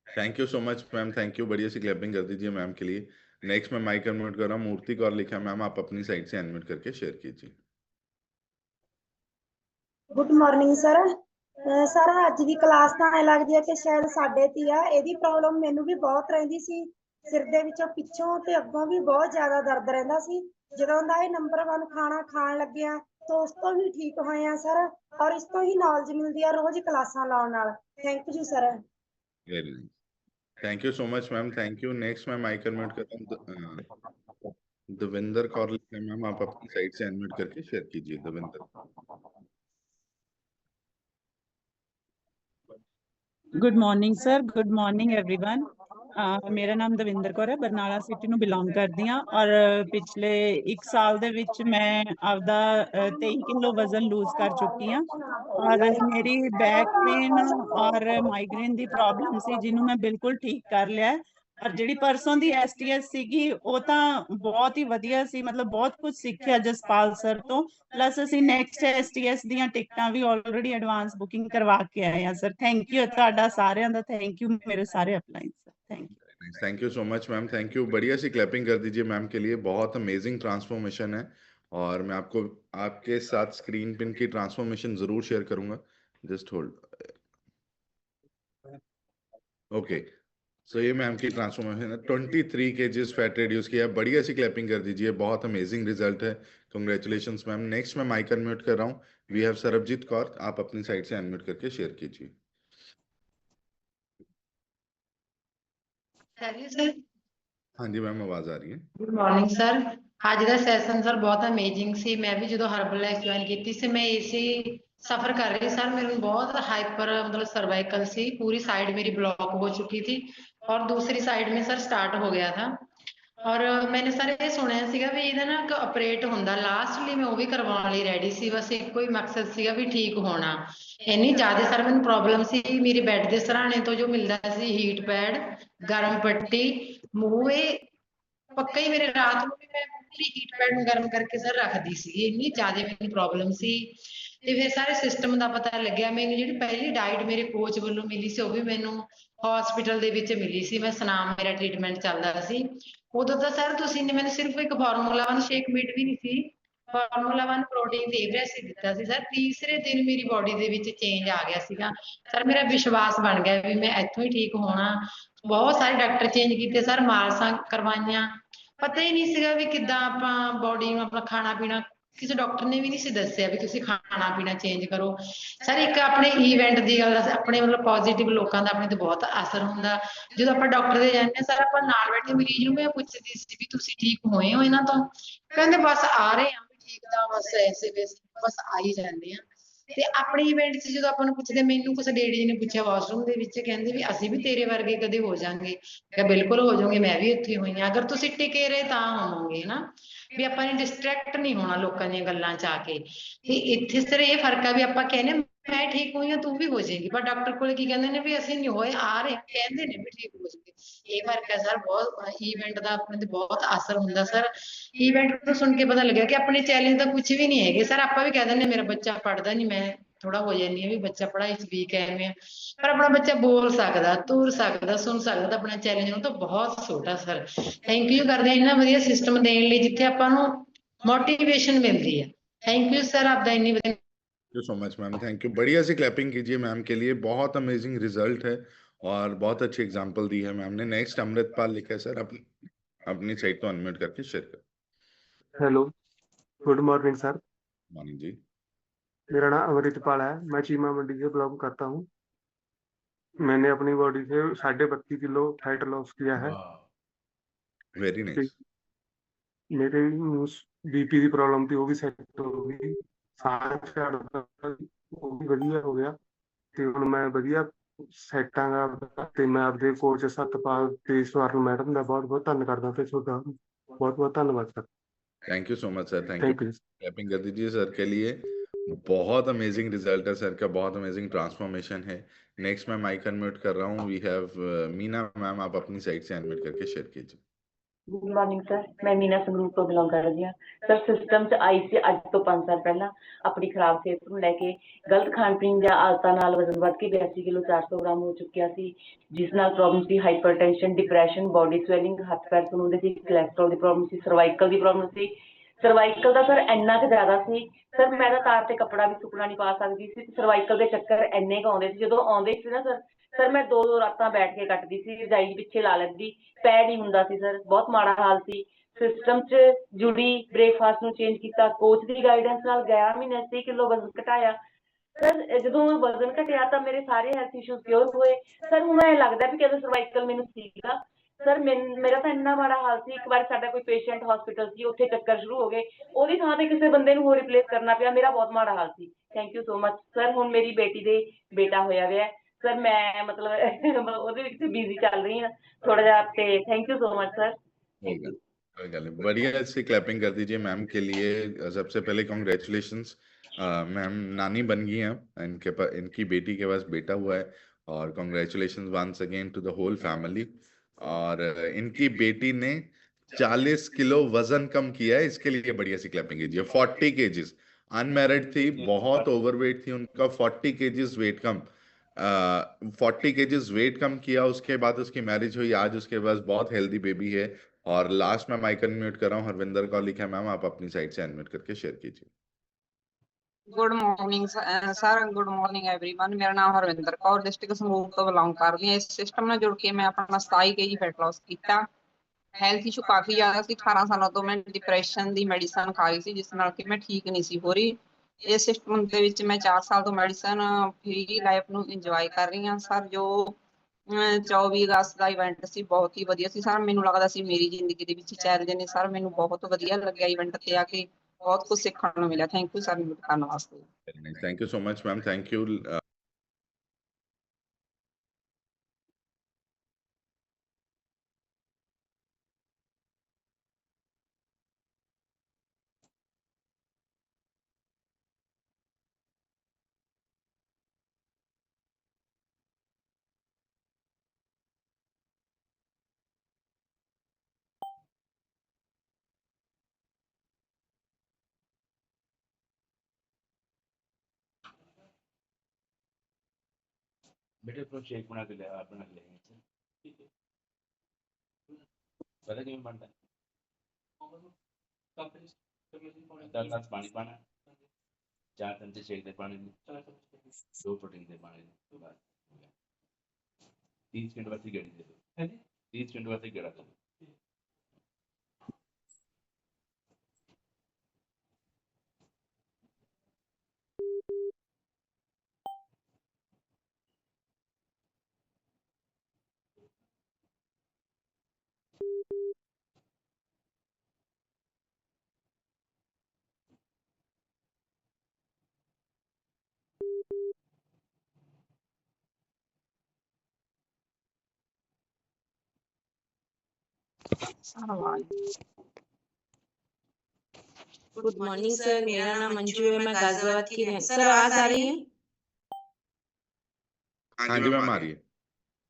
thank you so much ma'am, thank you. बढ़िया सी क्लैपिंग कर दीजिए मैम के लिए। नेक्स्ट मैं माइक अनम्यूट कर रहा हूँ, मूर्ति कौर लिखा मैम, आप अपनी साइड से अनम्यूट करके शेयर कीजिए। Good morning sir. सर अज की क्लास तो ऐ लगती है कि शायद साडे ती आ, एदी प्रॉब्लम मैनू भी बहुत रहिंदी सी, सिर दे विचों पिछों ते अगों भी बहुत ज्यादा दर्द रहिंदा सी। जदों दा ये नंबर 1 खाना खाण लगे आ तो उस तो भी ठीक होए आ सर, और इस तो ही नॉलेज मिलती है रोज क्लासां लाउण नाल। Thank you sir. Very nice, thank you so much ma'am, thank you. Next मैं माइक अनम्यूट करता हूँ, दविंदर कौर लिखा मैम, आप अपनी साइड से अनम्यूट करके शेयर कीजिए। Davinder. Good morning sir, good morning everyone. मेरा नाम दविंदर कौर है, बरनाला सिटी ਨੂੰ ਬਿਲੋਂਗ ਕਰਦੀ ਹਾਂ, ਔਰ ਪਿਛਲੇ 1 ਸਾਲ ਦੇ ਵਿੱਚ ਮੈਂ ਆਪਦਾ 23 ਕਿਲੋ ਵਜ਼ਨ ਲੂਜ਼ ਕਰ ਚੁੱਕੀ ਹਾਂ, ਔਰ ਮੇਰੀ ਬੈਕ ਪੇਨ ਔਰ ਮਾਈਗ੍ਰੇਨ ਦੀ ਪ੍ਰੋਬਲਮ ਸੀ, ਜਿਹਨੂੰ ਮੈਂ ਬਿਲਕੁਲ ਠੀਕ ਕਰ ਲਿਆ। ਔਰ ਜਿਹੜੀ ਪਰਸੋਂ ਦੀ STS ਸੀਗੀ ਉਹ ਤਾਂ ਬਹੁਤ ਹੀ ਵਧੀਆ ਸੀ, ਮਤਲਬ ਬਹੁਤ ਕੁਝ ਸਿੱਖਿਆ ਜਸਪਾਲ ਸਰ ਤੋਂ। ਪਲੱਸ ਅਸੀਂ ਨੈਕਸਟ STS ਦੀਆਂ ਟਿਕਟਾਂ ਵੀ ਆਲਰੇਡੀ ਐਡਵਾਂਸ ਬੁਕਿੰਗ ਕਰਵਾ ਕੇ ਆਏ ਆ ਸਰ। ਥੈਂਕ ਯੂ ਤੁਹਾਡਾ ਸਾਰਿਆਂ ਦਾ, ਥੈਂਕ यू मेरे सारे upline sir, thank you so much ma'am, thank you. बढ़िया सी क्लैपिंग कर दीजिए मैम के लिए, बहुत अमेजिंग ट्रांसफॉर्मेशन है। और मैं आपको आपके साथ स्क्रीन पिन की ट्रांसफॉर्मेशन जरूर शेयर करूंगा, जस्ट होल्ड। ओके, सो ये मैम की ट्रांसफॉर्मेशन है, 23 kg फैट रिड्यूस किया। बढ़िया सी क्लैपिंग कर दीजिए, बहुत अमेजिंग रिजल्ट है, कांग्रेचुलेशंस मैम। नेक्स्ट मैं माइक अनम्यूट कर रहा हूँ, वी हैव सरबजीत कौर, आप अपनी साइड से अनम्यूट करके शेयर कीजिए। हाँ जी मैम, आवाज आ रही है। गुड मॉर्निंग सर, आज का सैशन सर बहुत अमेजिंग सी। मैं भी जो हर्बल लाइफ ज्वाइन की सी, मैं इसी सफर कर रही सर। मेरे बहुत हाइपर मतलब सर्वाइकल सी, पूरी साइड मेरी ब्लॉक हो चुकी थी और दूसरी साइड में सर स्टार्ट हो गया था। ਔਰ ਮੈਨੇ ਸਰ ਇਹ ਸੁਣਿਆ ਸੀਗਾ ਵੀ ਇਹਦਾ ਨਾ ਇੱਕ ਆਪਰੇਟ ਹੁੰਦਾ ਲਾਸਟਲੀ, ਮੈਂ ਉਹ ਵੀ ਕਰਵਾਉਣ ਲਈ ਰੈਡੀ ਸੀ, ਬਸ ਇੱਕੋ ਹੀ ਮਕਸਦ ਸੀਗਾ ਵੀ ਠੀਕ ਹੋਣਾ। ਇੰਨੀ ਜ਼ਿਆਦਾ ਸਰ ਮੈਨੂੰ ਪ੍ਰੋਬਲਮ ਸੀ, ਮੇਰੇ ਬੈੱਡ ਦੇ ਸਰਾਣੇ ਤੋਂ ਜੋ ਮਿਲਦਾ ਸੀ ਹੀਟ ਪੈਡ, ਗਰਮ ਪੱਟੀ, ਮੂੰਹ, ਇਹ ਪੱਕਾ ਹੀ ਮੇਰੇ ਰਾਤ ਨੂੰ ਵੀ ਮੈਂ ਪੂਰੀ ਹੀਟ ਪੈਡ ਨੂੰ ਗਰਮ ਕਰਕੇ ਸਰ ਰੱਖਦੀ ਸੀ, ਇੰਨੀ ਜ਼ਿਆਦਾ ਮੈਨੂੰ ਪ੍ਰੋਬਲਮ ਸੀ। ਤੇ ਫਿਰ ਸਾਰੇ ਸਿਸਟਮ ਦਾ ਪਤਾ ਲੱਗਿਆ ਮੈਨੂੰ। ਜਿਹੜੀ ਪਹਿਲੀ ਡਾਈਟ ਮੇਰੇ ਕੋਚ ਵੱਲੋਂ ਮਿਲੀ ਸੀ ਉਹ ਵੀ ਮੈਨੂੰ ਹਸਪੀਟਲ ਦੇ ਵਿੱਚ ਮਿਲੀ ਸੀ, ਮੈਂ ਸੁਨਾਮ ਮੇਰਾ ਟ੍ਰੀਟਮੈਂਟ ਚੱਲਦਾ ਸੀ ਉਦੋਂ ਤਾਂ ਸਰ। ਤੁਸੀਂ ਨੇ ਮੈਨੂੰ ਸਿਰਫ ਇੱਕ ਫਾਰਮੂਲਾ 1 ਸ਼ੇਕ ਮੀਟ ਵੀ ਨਹੀਂ ਸੀ, ਫਾਰਮੂਲਾ 1 ਪ੍ਰੋਟੀਨ ਦੇ ਐਵਰੇਜ ਦਿੱਤਾ ਸੀ ਸਰ। ਤੀਸਰੇ ਦਿਨ ਮੇਰੀ ਬੋਡੀ ਦੇ ਵਿੱਚ ਚੇਂਜ ਆ ਗਿਆ ਸੀਗਾ ਸਰ, ਮੇਰਾ ਵਿਸ਼ਵਾਸ ਬਣ ਗਿਆ ਵੀ ਮੈਂ ਇੱਥੋਂ ਹੀ ਠੀਕ ਹੋਣਾ। ਬਹੁਤ ਸਾਰੇ ਡਾਕਟਰ ਚੇਂਜ ਕੀਤੇ ਸਰ, ਮਾਲਸਾਂ ਕਰਵਾਈਆਂ, ਪਤਾ ਹੀ ਨਹੀਂ ਸੀਗਾ ਵੀ ਕਿੱਦਾਂ ਆਪਾਂ ਬੋਡੀ ਨੂੰ ਆਪਣਾ ਖਾਣਾ ਪੀਣਾ, ਕਿਸੇ ਡਾਕਟਰ ਨੇ ਵੀ ਨਹੀਂ ਸੀ ਦੱਸਿਆ ਵੀ ਤੁਸੀਂ ਖਾਣਾ ਪੀਣਾ ਚੇਂਜ ਕਰੋ ਸਰ। ਇੱਕ ਆਪਣੇ ਇਵੈਂਟ ਦੀ ਗੱਲ, ਆਪਣੇ ਮਤਲਬ ਪੋਜ਼ਿਟਿਵ ਲੋਕਾਂ ਦਾ ਆਪਣੇ ਤੇ ਬਹੁਤ ਅਸਰ ਹੁੰਦਾ। ਜਦੋਂ ਆਪਾਂ ਡਾਕਟਰ ਦੇ ਜਾਂਦੇ ਸਰ, ਆਪਾਂ ਨਾਲ ਬੈਠੇ ਮਰੀਜ਼ ਨੂੰ ਮੈਂ ਪੁੱਛਦੀ ਸੀ ਵੀ ਤੁਸੀਂ ਠੀਕ ਹੋਏ ਹੋ ਇਹਨਾਂ ਤੋਂ, ਕਹਿੰਦੇ ਬਸ ਆ ਰਹੇ ਆ ਵੀ ਠੀਕ ਦਾ, ਬਸ ਐਸੇ ਬਸ ਆ ਹੀ ਜਾਂਦੇ ਆ। ਤੇ ਆਪਣੇ ਇਵੈਂਟ 'ਚ ਜਦੋਂ ਆਪਾਂ ਨੂੰ ਪੁੱਛਦੇ, ਮੈਨੂੰ ਕੁਛ ਲੇਡੀ ਨੇ ਪੁੱਛਿਆ ਵਾਸ਼ਰੂਮ ਦੇ ਵਿੱਚ, ਕਹਿੰਦੇ ਵੀ ਅਸੀਂ ਵੀ ਤੇਰੇ ਵਰਗੇ ਕਦੇ ਹੋ ਜਾਾਂਗੇ। ਕਿਹਾ ਬਿਲਕੁਲ ਹੋ ਜਾਓਗੇ, ਮੈਂ ਵੀ ਇੱਥੇ ਹੋਈ ਹਾਂ, ਅਗਰ ਤੁਸੀਂ ਟਿਕੇ ਰਹੇ ਤਾਂ ਹੋਵੋਗੇ ਨਾ, ਵੀ ਆਪਾਂ ਨੇ ਡਿਸਟਰੈਕਟ ਨਹੀਂ ਹੋਣਾ ਲੋਕਾਂ ਦੀਆਂ ਗੱਲਾਂ 'ਚ ਆ ਕੇ। ਤੇ ਇੱਥੇ ਸਿਰ ਇਹ ਫਰਕ ਆ ਵੀ ਆਪਾਂ ਕਹਿੰਦੇ ਮੈਂ ਠੀਕ ਹੋਈ ਹਾਂ ਤੂੰ ਵੀ ਹੋ ਜਾਏਗੀ, ਪਰ ਡਾਕਟਰ ਕੋਲ ਕੀ ਕਹਿੰਦੇ ਨੇ ਵੀ ਅਸੀਂ ਨਹੀਂ ਹੋਏ, ਆ ਰਹੇ ਕਹਿੰਦੇ ਨੇ ਵੀ ਠੀਕ ਹੋ ਜਾਏਗੀ। ਇਹ ਫਰਕ ਹੈ ਸਰ, ਬਹੁਤ ਇਵੈਂਟ ਦਾ ਆਪਣੇ ਤੇ ਬਹੁਤ ਅਸਰ ਹੁੰਦਾ ਸਰ। ਇਵੈਂਟ ਤੋਂ ਸੁਣ ਕੇ ਪਤਾ ਲੱਗਿਆ ਕਿ ਆਪਣੇ ਚੈਲੰਜ ਤਾਂ ਕੁਝ ਵੀ ਨਹੀਂ ਹੈਗੇ ਸਰ। ਆਪਾਂ ਵੀ ਕਹਿ ਦਿੰਦੇ ਮੇਰਾ ਬੱਚਾ ਪੜ੍ਹਦਾ ਨਹੀਂ, ਮੈਂ ਥੋੜਾ ਹੋ ਜਾਂਦੀ ਹਾਂ ਵੀ ਬੱਚਾ ਪੜ੍ਹਾਈ 'ਚ ਵੀਕ ਹੈ ਐਵੇਂ, ਪਰ ਆਪਣਾ ਬੱਚਾ ਬੋਲ ਸਕਦਾ, ਤੁਰ ਸਕਦਾ, ਸੁਣ ਸਕਦਾ ਤਾਂ ਆਪਣਾ ਚੈਲੰਜ ਨੂੰ ਤਾਂ ਬਹੁਤ ਛੋਟਾ ਸਰ। ਥੈਂਕ ਯੂ ਕਰਦੇ ਹਾਂ ਇੰਨਾ ਵਧੀਆ ਸਿਸਟਮ ਦੇਣ ਲਈ ਜਿੱਥੇ ਆਪਾਂ ਨੂੰ मोटिवेशन मिलती है। थैंक यू सर, आपका इतनी you so much ma'am, thank you. बढ़िया सी क्लैपिंग कीजिए मैम के लिए, बहुत अमेजिंग रिजल्ट है और बहुत अच्छी एग्जांपल दी है मैम ने। नेक्स्ट अमृतपाल लिखा है सर, अपनी साइड तो अनम्यूट करके शेयर कर। Hello, good morning sir. Morning जी। मेरा नाम अमृतपाल है, मैं चीमा मंडी से बिलोंग करता हूँ। मैंने अपनी बॉडी से 32.5 किलो फैट लॉस किया है। Very nice. मेरे बीपी की प्रॉब्लम थी वो भी सेट हो गई, सांस चढ़दा वो भी ਵਧੀਆ ਹੋ ਗਿਆ ਤੇ ਹੁਣ ਮੈਂ ਵਧੀਆ ਸੈੱਟ ਆਂਗਾ। ਤੇ ਮੈਂ ਆਪਦੇ ਕੋਚ ਸਤਪਾਲ ਤੇ ਸਵਰਨ ਮੈਡਮ ਦਾ ਬਹੁਤ ਬਹੁਤ ਧੰਨਵਾਦ ਕਰਦਾ ਤੇ ਤੁਹਾਡਾ बहुत बहुत धन्यवाद sir. Thank you so much sir, thank you. Clapping कर दीजिए सर के लिए, बहुत अमेजिंग रिजल्ट है सर का, बहुत अमेजिंग ट्रांसफॉर्मेशन है। नेक्स्ट मैं माइक अनम्यूट कर रहा हूँ, वी हैव मीना मैम, आप अपनी साइड से अनम्यूट करके शेयर कीजिए। गुड मॉर्निंग सर, मैं मीना संगरूर तो बिलोंग करदी हाँ सर। सिस्टम च आई सी अज तो 5 साल पहला अपनी खराब सेहत ਨੂੰ ਲੈ ਕੇ गलत खाण पीण ਦੀਆਂ ਆਦਤਾਂ ਨਾਲ वजन ਵੱਧ ਕੇ 82 किलो 400 ग्राम हो चुकिया सी, जिस नाल प्रॉब्लम सी हाइपरटेंशन, डिप्रैशन, बॉडी स्वेलिंग, हथ पैर सुनते सी, कोलेस्ट्रॉल की प्रॉब्लम सी, सर्वाइकल की प्रॉब्लम सी। सर्वाइकल का सर ਇੰਨਾ ਕੁ ਜ਼ਿਆਦਾ ਸੀ ਸਰ, ਮੈਂ ਤਾਂ ਤਾਰ ਤੇ ਕੱਪੜਾ ਵੀ ਸੁੱਕਣਾ ਨਹੀਂ ਪਾ ਸਕਦੀ ਸੀ। ਸਰਵਾਈਕਲ ਦੇ ਚੱਕਰ ਇੰਨੇ ਕੁ ਆਉਂਦੇ ਸੀ, ਜਦੋਂ ਆਉਂਦੇ ਸੀ ਨਾ ਸਰ ਮੈਂ 2-2 ਰਾਤਾਂ ਬੈਠ ਕੇ ਕੱਟਦੀ ਸੀ, ਰਜਾਈ ਪਿੱਛੇ ਲਾ ਲੈਂਦੀ, ਪੈ ਨਹੀਂ ਹੁੰਦਾ ਸੀ ਸਰ, ਬਹੁਤ ਮਾੜਾ ਹਾਲ ਸੀ। ਸਿਸਟਮ 'ਚ ਜੁੜੀ, ਬ੍ਰੇਕਫਾਸਟ ਨੂੰ ਚੇਂਜ ਕੀਤਾ, ਕੋਚ ਦੀ ਗਾਈਡੈਂਸ ਨਾਲ 11 ਮਹੀਨੇ 30 ਕਿਲੋ ਵਜ਼ਨ ਘਟਾਇਆ ਸਰ। ਜਦੋਂ ਵਜ਼ਨ ਘਟਿਆ ਤਾਂ ਮੇਰੇ ਸਾਰੇ ਹੈਲਥ ਇਸ਼ੂਜ਼ ਕਿਉਰ ਹੋਏ ਸਰ। ਹੁਣ ਐਂ ਲੱਗਦਾ ਵੀ ਕਦੋਂ ਸਰਵਾਈਕਲ ਮੈਨੂੰ ਸੀਗਾ ਸਰ। ਮੇਰਾ ਤਾਂ ਇੰਨਾ ਮਾੜਾ ਹਾਲ ਸੀ, ਇੱਕ ਵਾਰ ਸਾਡਾ ਕੋਈ ਪੇਸ਼ੈਂਟ ਹਸਪੀਟਲ ਸੀ, ਉੱਥੇ ਚੱਕਰ ਸ਼ੁਰੂ ਹੋ ਗਏ, ਉਹਦੀ ਥਾਂ ਤੇ ਕਿਸੇ ਬੰਦੇ ਨੂੰ ਹੋਰ ਰਿਪਲੇਸ ਕਰਨਾ ਪਿਆ, ਮੇਰਾ ਬਹੁਤ ਮਾੜਾ ਹਾਲ ਸੀ। Thank you so much sir. ਹੁਣ ਮੇਰੀ ਬੇਟੀ ਦੇ ਬੇਟਾ ਹੋਇਆ ਹੋਇਆ ਸਰ, ਮੈਂ मतलब ਉਹਦੇ ਵਿੱਚ ਬਿਜ਼ੀ ਚੱਲ ਰਹੀ ਹਾਂ ਥੋੜਾ ਜਿਹਾ, ਤੇ thank you so much sir. कोई गल नहीं, बढ़िया सी क्लैपिंग कर दीजिए मैम के लिए। सबसे पहले कॉन्ग्रेचुलेशंस, मैम नानी बन गई हैं, इनकी बेटी के पास बेटा हुआ है, और congratulations once again to the whole family. और इनकी बेटी ने 40 किलो वजन कम किया है, इसके लिए बढ़िया सी क्लैपिंग कीजिए। 40 केजीज, अनमैरिड थी, बहुत ओवरवेट थी, उनका 40 केजीज वेट कम, 40 केजीज वेट कम किया, उसके बाद उसकी मैरिज हुई, आज उसके पास बहुत हेल्दी बेबी है। और लास्ट में माइक अनम्यूट कर रहा हूँ, हरविंदर कौर लिखा है, मैम आप अपनी साइड से अनम्यूट करके शेयर कीजिए। Good morning sir, good morning everyone. मेरा नाम हरविंदर कौर, डिस्ट्रिक्ट संगरूर तो बिलोंग करदी हां। इस सिस्टम ਨਾਲ जुड़ के मैं अपना 27 kg फैट लॉस किया। हेल्थ इशू काफी ज्यादा सी, 18 सालों तो मैं डिप्रैशन ਦੀ ਮੈਡੀਸਨ ਖਾ ਰਹੀ ਸੀ, ਜਿਸ ਨਾਲ ਕਿ ਮੈਂ ਠੀਕ ਨਹੀਂ ਸੀ ਹੋ ਰਹੀ। ਇਸ ਸਿਸਟਮ ਦੇ ਵਿੱਚ ਮੈਂ 4 ਸਾਲ ਤੋਂ ਮੈਡੀਸਨ ਫ੍ਰੀ ਲਾਈਫ ਨੂੰ ਇੰਜੋਏ ਕਰ ਰਹੀ ਹਾਂ ਸਰ। ਜੋ 24 ਅਗਸਤ ਦਾ ਇਵੈਂਟ ਸੀ ਬਹੁਤ ਹੀ ਵਧੀਆ ਸੀ ਸਰ। ਮੈਨੂੰ ਲੱਗਦਾ ਸੀ ਮੇਰੀ ਜ਼ਿੰਦਗੀ ਦੇ ਵਿੱਚ ਚੈਲੰਜ ਨੇ ਸਰ, ਮੈਨੂੰ ਬਹੁਤ ਵਧੀਆ ਲੱਗਿਆ ਇਵੈਂਟ ਤੇ ਆ ਕੇ, ਬਹੁਤ ਕੁਝ ਸਿੱਖਣ ਨੂੰ ਮਿਲਿਆ। ਥੈਂਕ ਯੂ ਸਰ, ਮੈਨੂੰ ਕਰਨ ਵਾਸਤੇ। Thank you so much ma'am, thank you. बेटे तो शेक बना के ले आप बना के लेंगे, ठीक है? पता क्यों बनता है? 10 ग्लास पानी पाना, 4 चमचे शेक दे पानी में, 2 प्रोटीन दे पानी में, तो बस 30 मिनट बाद ही गेड़ी दे दो, 30 मिनट बाद ही गेड़ा दो। गुड मॉर्निंग सर, मेरा नाम मंजू है, मैं गाजियाबाद की रहने। सर आवाज आ रही है? हाँ जी मैम आ रही है।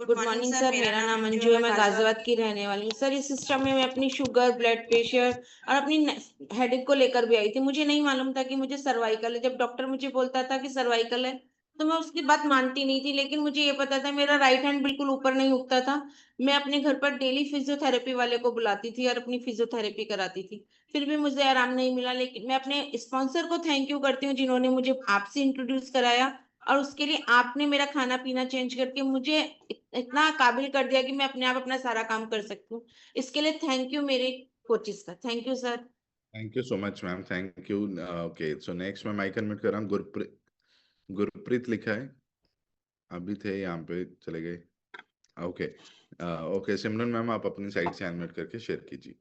गुड मॉर्निंग सर, मेरा नाम मंजू है, मैं गाजियाबाद की रहने वाली हूँ। सर इस सिस्टम में मैं अपनी शुगर, ब्लड प्रेशर और अपनी हेडेक को लेकर भी आई थी। मुझे नहीं मालूम था कि मुझे सर्वाइकल है। जब डॉक्टर मुझे बोलता था कि सर्वाइकल है तो मैं उसकी बात मानती नहीं थी, लेकिन मुझे ये पता था मेरा राइट हैंड बिल्कुल ऊपर नहीं उठता था। मैं अपने घर पर डेली फिजियोथेरेपी वाले को बुलाती थी और अपनी फिजियोथेरेपी कराती थी, फिर भी मुझे आराम नहीं मिला। लेकिन मैं अपने स्पॉन्सर को थैंक यू करती हूँ जिन्होंने मुझे आपसे इंट्रोड्यूस कराया, और उसके लिए आपने मेरा खाना पीना चेंज करके मुझे इतना काबिल कर दिया कि मैं अपने आप अपना सारा काम कर सकती हूँ। इसके लिए थैंक यू मेरे कोचेस का। Thank you sir. Thank you so much ma'am, thank you. Okay, so next मैं माइक अनम्यूट कर रहा हूँ। गुरप्रीत लिखा है, अभी थे यहाँ पे चले गए। ओके ओके, सिमरन मैम आप अपनी साइड से अनम्यूट करके शेयर कीजिए।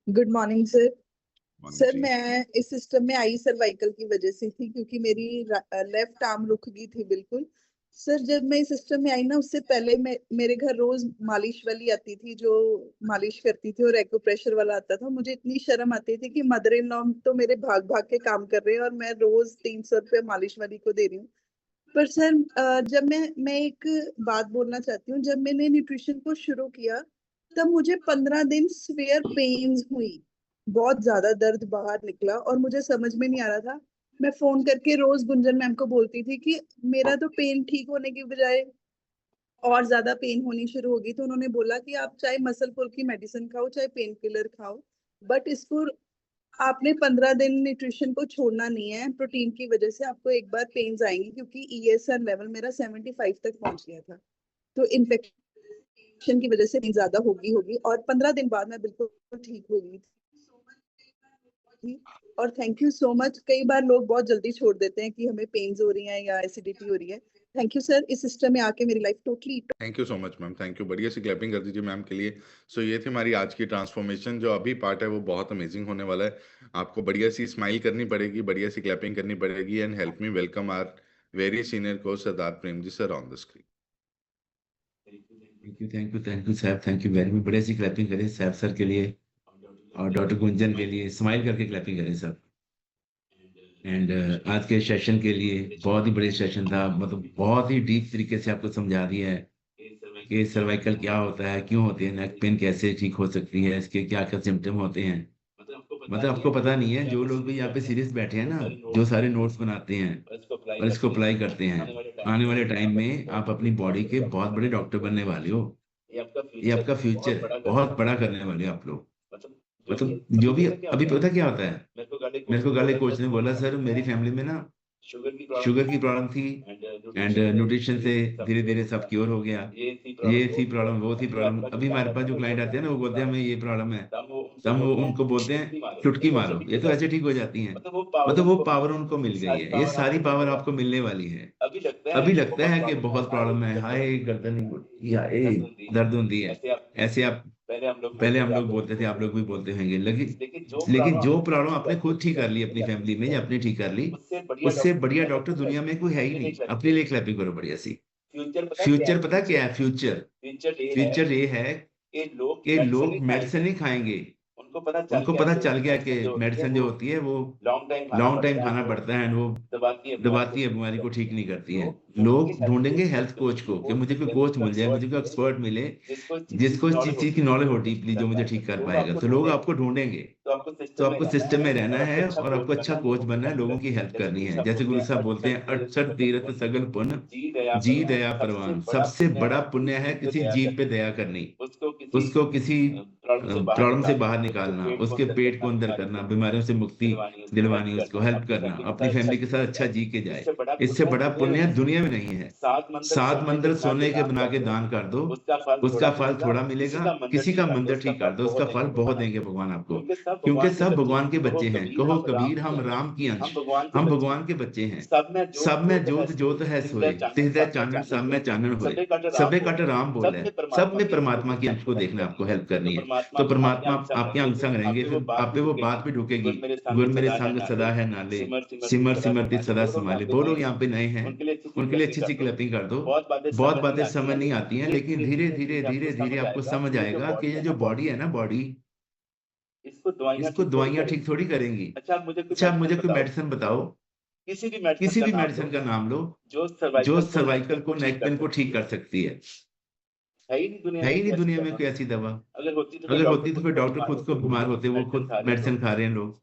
Good morning sir. Morning sir जी। मैं इस सिस्टम में आई सर्वाइकल की वजह से थी, क्योंकि मेरी लेफ्ट आर्म रुक गई थी बिल्कुल। सर जब मैं इस सिस्टम में आई ना, उससे पहले मेरे घर रोज मालिश वाली आती थी जो मालिश करती थी, और एक्यूप्रेशर वाला आता था। मुझे इतनी शर्म आती थी कि मदर इन लॉ तो मेरे भाग भाग के काम कर रहे हैं और मैं रोज 300 रुपये मालिश वाली को दे रही हूँ। पर सर जब मैं एक बात बोलना चाहती हूँ, जब मैंने न्यूट्रिशन को शुरू किया तब मुझे 15 दिन सिवियर पेन्स हुई, बहुत ज्यादा दर्द बाहर निकला और मुझे समझ में नहीं आ रहा था। मैं फोन करके रोज गुंजन मैम को बोलती थी कि मेरा तो पेन ठीक होने की बजाय और ज्यादा पेन होनी शुरू होगी। तो उन्होंने बोला कि आप चाहे मसल पुल की मेडिसिन खाओ चाहे पेन किलर खाओ, बट इसको आपने 15 दिन न्यूट्रिशन को छोड़ना नहीं है। प्रोटीन की वजह से आपको एक बार पेन्स आएंगी, क्योंकि ESR लेवल मेरा 75 तक पहुंच गया था। तो इन्फेक्शन की वजह से पेन ज्यादा होगी और 15 दिन बाद मैं बिल्कुल ठीक हो गई थी। और थैंक यू सो मच। कई बार लोग बहुत जल्दी छोड़ देते हैं कि हमें पेन्स हो रही हैं या एसिडिटी हो रही है। थैंक यू सर, इस सिस्टम में आके मेरी life totally. Thank you so much ma'am, thank you. बढ़िया सी क्लैपिंग कर दीजिए मैम के लिए। सो ये थी हमारी आज की ट्रांसफॉर्मेशन। जो अभी पार्ट है वो बहुत अमेजिंग होने वाला है। आपको बढ़िया सी स्माइल करनी पड़ेगी, बढ़िया सी क्लैपिंग करनी पड़ेगी। And help me welcome our very senior coach Sardar Prem ji sir on the screen. Thank you Sahab, thank you very much. बढ़िया सी क्लैपिंग करें साहब सर के लिए और डॉक्टर गुंजन के लिए, स्माइल करके क्लैपिंग करें सब। एंड आज के सेशन के लिए बहुत ही बड़ी सेशन था, मतलब बहुत ही डीप तरीके से आपको समझा दिया है कि सर्वाइकल क्या होता है, क्यों होती है, नेक पेन कैसे ठीक हो सकती है, इसके क्या क्या सिम्टम होते हैं। मतलब आपको पता नहीं है, जो लोग भी यहाँ पे सीरियस बैठे हैं ना, जो सारे नोट्स बनाते हैं और इसको अप्लाई करते हैं, आने वाले टाइम में आप अपनी बॉडी के बहुत बड़े डॉक्टर बनने वाले हो। ये आपका फ्यूचर बहुत बड़ा करने वाले हो आप लोग। मतलब जो भी अभी पता क्या होता है, मेरे को गाले कोच ने बोला सर मेरी फैमिली में ना शुगर की प्रॉब्लम थी एंड न्यूट्रिशन से धीरे धीरे सब क्योर हो गया। ये थी प्रॉब्लम, वो थी प्रॉब्लम। अभी हमारे पास जो क्लाइंट आते हैं ना, वो बोलते हैं हमें ये प्रॉब्लम है, तो हम उनको बोलते हैं चुटकी मारो, ये तो ऐसे ठीक हो जाती है। मतलब वो पावर उनको मिल गई है, ये सारी पावर आपको मिलने वाली है। अभी लगता है कि बहुत प्रॉब्लम है, हाय गर्दन दर्द होती है, ऐसे आप पहले हम लोग बोलते थे, आप लोग भी बोलते होंगे। लेकिन जो प्रॉब्लम आपने खुद ठीक कर ली अपनी फैमिली में, या आपने ठीक कर ली, उससे बढ़िया डॉक्टर दुनिया में कोई है ही नहीं। अपने लिए क्लैपिंग करो बढ़िया सी। फ्यूचर पता क्या है? फ्यूचर ये है कि लोग मेडिसिन नहीं खाएंगे, उनको पता चल गया कि जो मेडिसिन जो होती है वो लॉन्ग टाइम खाना पड़ता है, वो दबाती है बीमारी को, ठीक नहीं करती है। लोग ढूंढेंगे हेल्थ कोच को कि मुझे कोई कोच मिल जाए, मुझे कोई एक्सपर्ट मिले जिसको इस चीज की नॉलेज हो डीपली, जो मुझे ठीक कर पाएगा। तो लोग आपको ढूंढेंगे। तो आपको सिस्टम में रहना है और आपको अच्छा कोच बनना है, लोगों की हेल्प करनी है। जैसे गुरु साहब बोलते हैं 68 तीर्थ सगल पुण्य जी दया परवान। सबसे बड़ा पुण्य है किसी जीव पे दया करनी, उसको किसी प्रॉब्लम से बाहर निकालना, उसके पेट को अंदर करना, बीमारियों से मुक्ति दिलवानी, उसको हेल्प करना, अपनी फैमिली के साथ अच्छा जी के जाए। इससे बड़ा पुण्य दुनिया में नहीं है। 7 मंदिर सोने के बना के दान कर दो, उसका फल थोड़ा मिलेगा। किसी का मंदिर ठीक कर दो, उसका फल बहुत देंगे भगवान आपको, क्योंकि सब भगवान के बच्चे हैं। कहो कबीर हम राम की अंश, हम भगवान के बच्चे हैं। सब में जोत जोत है सोए, तिहरे चानन सब में चानन होए, सबे कट राम बोल है। सब में परमात्मा की अंश को देखना, आपको हेल्प करनी है। तो परमात्मा आपके अंग संग रहेंगे, फिर आप पे वो बात भी ढुकेगी, गुर मेरे संग सदा है नाले, सिमर सिमरती सदा संभाले। वो लोग यहाँ पे नए हैं, उनके लिए अच्छी सी क्लैपिंग कर दो। बहुत बातें समझ नहीं आती हैं, लेकिन धीरे धीरे धीरे धीरे आपको समझ आएगा कि ये जो बॉडी है ना, बॉडी इसको दवाइयां ठीक थोड़ी करेंगी। अच्छा मुझे कोई मेडिसिन बताओ, किसी भी मेडिसिन का नाम लो जो सर्वाइकल को, नेक पेन को ठीक कर सकती है। है ही नहीं दुनिया में कोई ऐसी दवा। अगर होती तो फिर डॉक्टर खुद को बीमार होते, वो खुद मेडिसिन खा रहे हैं लोग।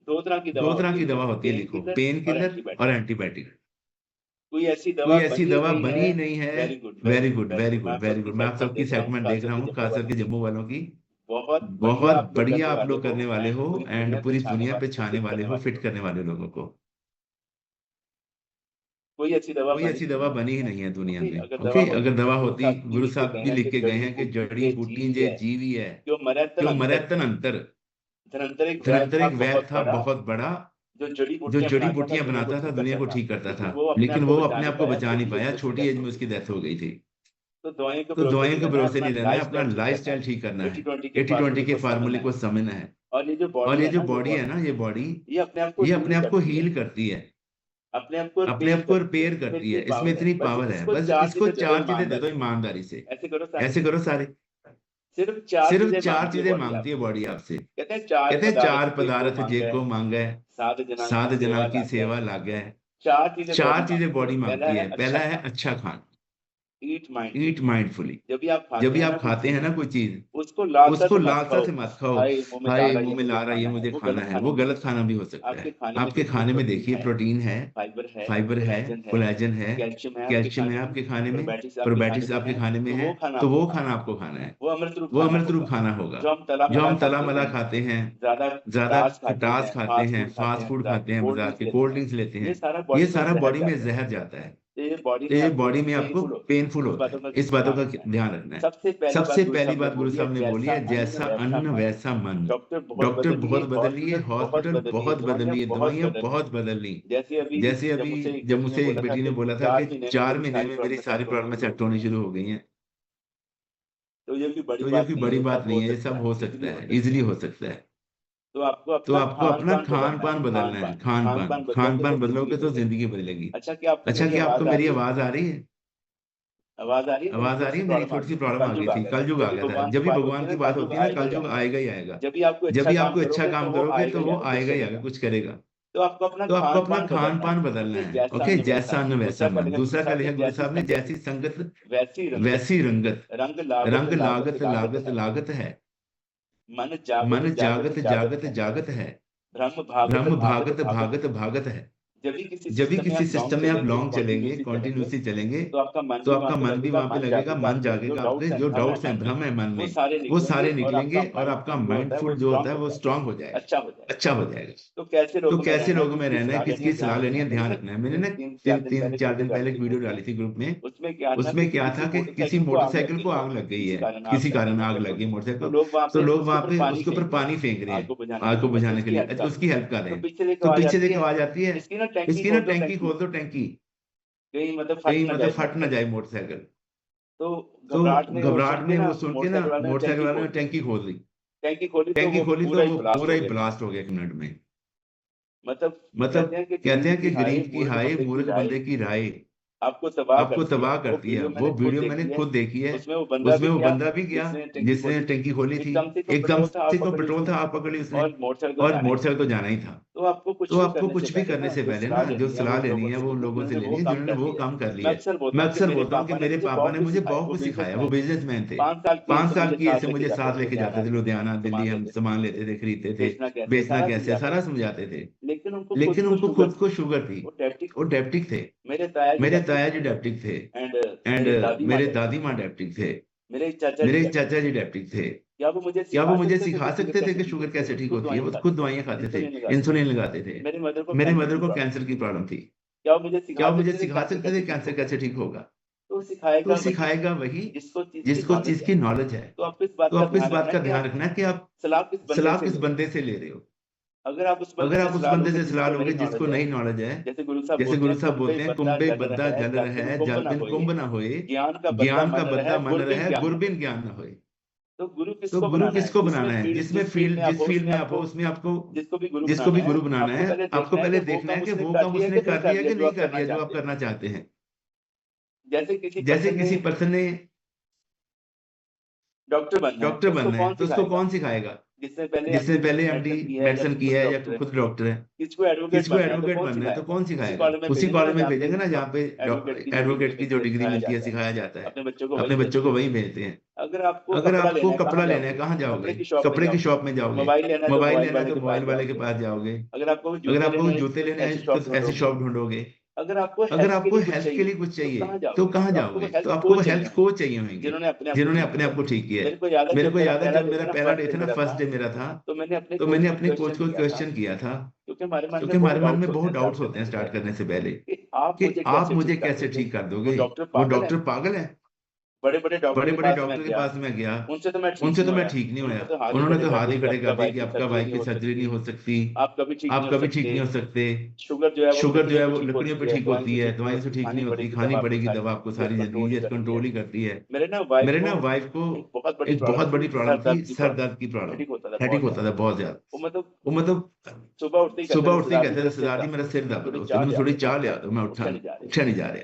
2 तरह की दवा होती है, लिखो, पेन किलर और एंटीबायोटिक। कोई ऐसी दवा बनी ही नहीं है। Very good very good very good. मैं आप सबकी सेगमेंट देख रहा हूँ, खास करके जम्मू वालों की। बहुत बढ़िया आप लोग करने वाले हो, एंड पूरी दुनिया पे छाने वाले हो, फिट करने वाले लोगों को। कोई ऐसी दवा बनी ही नहीं है दुनिया में। ओके, अगर दवा होती, गुरु साहब भी लिख के गए हैं कि जड़ी बूटी जे जीवी है क्यों मरे तन अंतर। धनंतर एक वैद्य था बहुत बड़ा, जो जड़ी बूटियां बनाता था, दुनिया को ठीक करता था, लेकिन वो अपने आप को बचा नहीं पाया, छोटी एज में उसकी डेथ हो गई थी। तो दवाइयों के भरोसे नहीं रहना है, अपना लाइफस्टाइल ठीक करना है, 80-20 के फार्मूले को समझना है। और ये जो बॉडी है ना, ये बॉडी ये अपने आप को हील करती है, अपने आप को रिपेयर करती है। इसमें इतनी पावर है, बस इसको 4 चीजें दे दो ईमानदारी से। ऐसे करो सारे, सिर्फ 4 चीजें मांगती है बॉडी आपसे। कहते हैं 4 पदार्थ जे को मांगे, 7 जना की सेवा लागे। 4 चीजें बॉडी मांगती है। पहला है अच्छा खाना, ईट माइंडफुली। जब भी आप खाते हैं ना कोई चीज, उसको लालसा से मत खाओ, हाय मुंह में ला रहा है, ये मुझे खाना है। वो गलत खाना भी हो सकता है। आपके खाने में देखिए प्रोटीन है, फाइबर है, कोलेजन है, कैल्शियम है आपके खाने में, प्रोबायोटिक्स आपके खाने में है। तो वो खाना आपको खाना है, वो अमृत रूप खाना होगा। जो हम तला मला खाते हैं, ज्यादा खटास खाते हैं, फास्ट फूड खाते हैं, बाजार के कोल्ड ड्रिंक्स लेते हैं, ये सारा बॉडी में जहर जाता है। ये बॉडी में आपको पेनफुल होता है। इस बातों का ध्यान रखना है। सबसे पहली बात गुरु साहब ने बोली है, जैसा अन्न वैसा मन। डॉक्टर बहुत बदल लिए, हॉस्पिटल बहुत बदल लिए, दवाइयां बहुत बदल ली। जैसे अभी जम्मू से एक बेटी ने बोला था कि 4 महीने में मेरी सारी प्रॉब्लम सेट होनी शुरू हो गई हैं। तो ये कोई बड़ी बात नहीं है, ये सब हो सकता है, इजिली हो सकता है। तो आपको अपना खान पान बदलना है। खान पान बदलोगे तो जिंदगी बदलेगी। अच्छा कि आपको मेरी आवाज आ रही है? आवाज आ रही है? मेरी थोड़ी सी प्रॉब्लम आ गई थी, कल युग आ गया था। जब भी भगवान की बात होती है ना, कल युग आएगा ही आएगा। जब भी आपको अच्छा काम करोगे तो वो आएगा ही आएगा, कुछ करेगा। तो आपको अपना खान पान बदलना है। ओके, जैसा अन्न वैसा मन। दूसरा क्या लिखा गुरु साहब ने, जैसी संगत वैसी रंगत, रंग लागत लागत लागत है, मन जागत जागत जागत है, ब्रह्म भागत भागत भागत है। जब भी किसी सिस्टम में आप लॉन्ग चलेंगे, कॉन्टिन्यूसली चलेंगे, तो आपका मन भी वहां पे लगेगा, मन जागेगा। आपके जो डाउट्स हैं, भ्रम है मन में, वो सारे निकलेंगे और आपका माइंडफुल जो होता है वो स्ट्रांग हो जाएगा, अच्छा हो जाएगा। तो कैसे लोगों में रहना है, किसकी सलाह लेनी है, ध्यान रखना है। मैंने ना 3-4 दिन पहले एक वीडियो डाली थी ग्रुप में। उसमें क्या था कि किसी मोटरसाइकिल को आग लग गई है, किसी कारण आग लग गई मोटरसाइकिल, तो लोग वहां पे उसके ऊपर पानी फेंक रहे हैं आग को बुझाने के लिए, उसकी हेल्प कर रहे हैं। तो पीछे देख आवाज आती है, इसकी ना टैंकी खोल दो, टैंकी कहीं मतलब फट ना जाए मोटरसाइकिल। तो घबराहट में वो सुन के ना मोटरसाइकिल वाले ने टैंकी खोल दी। टैंकी खोली तो वो पूरा ही ब्लास्ट हो गया 1 मिनट में। मतलब कहते हैं कि गरीब की हाय, मूर्ख बंदे की राय। आपको तबाह करती है। वो वीडियो मैंने खुद देखी है। उसमें वो बंदा भी गया जिसने टंकी खोली थी, एकदम से को पेट्रोल था, आप पकड़ ली उसने, और मोटरसाइकिल तो जाना ही था। तो आपको कुछ भी करने से पहले ना जो सलाह लेनी है वो उन लोगों से लेनी है जिन्होंने वो काम कर लिया। मैं अक्सर बोलता हूँ कि मेरे पापा ने मुझे बहुत कुछ सिखाया। वो बिजनेसमैन थे, 5 साल की ऐसे मुझे साथ लेके जाते थे लुधियाना, दिल्ली, हम सामान लेते थे, खरीदते थे, बेचना कैसे, सारा समझाते थे। लेकिन उनको खुद को शुगर थी, वो डायबिटिक थे। मेरे ताया जी डायबिटिक थे एंड मेरे दादी माँ डायबिटिक थे, मेरे चाचा जी डायबिटिक थे। क्या वो मुझे सिखा सकते थे कि शुगर कैसे ठीक होती है? वो खुद दवाइयाँ खाते थे, इंसुलिन लगाते थे। मेरे मदर को कैंसर की प्रॉब्लम थी। क्या वो मुझे सिखा सकते थे कैंसर कैसे ठीक होगा? तो सिखाएगा वही जिसको चीज की नॉलेज है। तो आप इस बात का ध्यान रखना कि आप सलाह किस बंदे से ले रहे हो। अगर आप उस बंदे से सलाह लोगे जिसको नहीं नॉलेज है, जैसे गुरु साहब बोलते हैं, कुंभे बद्दा जल रहे, जल बिन कुंभ न होए, ज्ञान का बद्दा मन रहे, गुर बिन ज्ञान न होए। तो गुरु किसको बनाना है? जिस फील्ड में आप हो उसमें आपको जिसको भी गुरु बनाना है, आपको पहले देखना है कि वो काम उसने कर दिया कि नहीं कर दिया जो आप करना चाहते हैं। जैसे किसी पर्सन ने डॉक्टर बनना है तो उसको कौन सिखाएगा? जिसने पहले एमडी मेडिसिन की है या खुद डॉक्टर है। किसको एडवोकेट बनना है तो कौन सिखाएगा? उसी कॉलेज में भेजेंगे ना जहाँ पे एडवोकेट की जो डिग्री मिलती है, सिखाया जाता है। अपने बच्चों को वहीं भेजते हैं। अगर आपको कपड़ा लेना है कहाँ जाओगे? कपड़े की शॉप में जाओगे। मोबाइल लेना है तो मोबाइल वाले के पास जाओगे। अगर आपको जूते लेने हैं तो ऐसी शॉप ढूंढोगे। अगर आपको हेल्थ के लिए कुछ चाहिए तो कहाँ जाओगे? तो आपको हेल्थ कोच चाहिए होंगे जिन्होंने अपने आप को ठीक किया है। मेरे को याद है जब मेरा पहला डे था ना, फर्स्ट डे मेरा था, तो मैंने अपने कोच को क्वेश्चन किया था, क्योंकि हमारे मन में बहुत डाउट्स होते हैं स्टार्ट करने से पहले कि आप मुझे कैसे ठीक कर दोगे? वो डॉक्टर पागल है? बड़े बड़े डॉक्टर के पास मैं गया, उनसे तो मैं ठीक नहीं हुआ। उन्होंने तो हाथ ही खड़े कर दिए कि आपका भाई की सर्जरी नहीं हो सकती, आप कभी ठीक नहीं हो सकते। शुगर जो है वो लकड़ियों पे ठीक होती है, दवाइयों से ठीक नहीं होती, खानी पड़ेगी दवा आपको सारी जिंदगी, ये कंट्रोल ही करती है। मेरे ना वाइफ को एक बहुत बड़ी प्रॉब्लम थी, सर दर्द की प्रॉब्लम, हेडेक होता था बहुत ज्यादा। वो मतलब सुबह उठते ही कहते थे, सरदार जी मेरा सिर दर्द है, उसमें थोड़ी चाय ले आओ, मैं उठा नहीं जा रहा।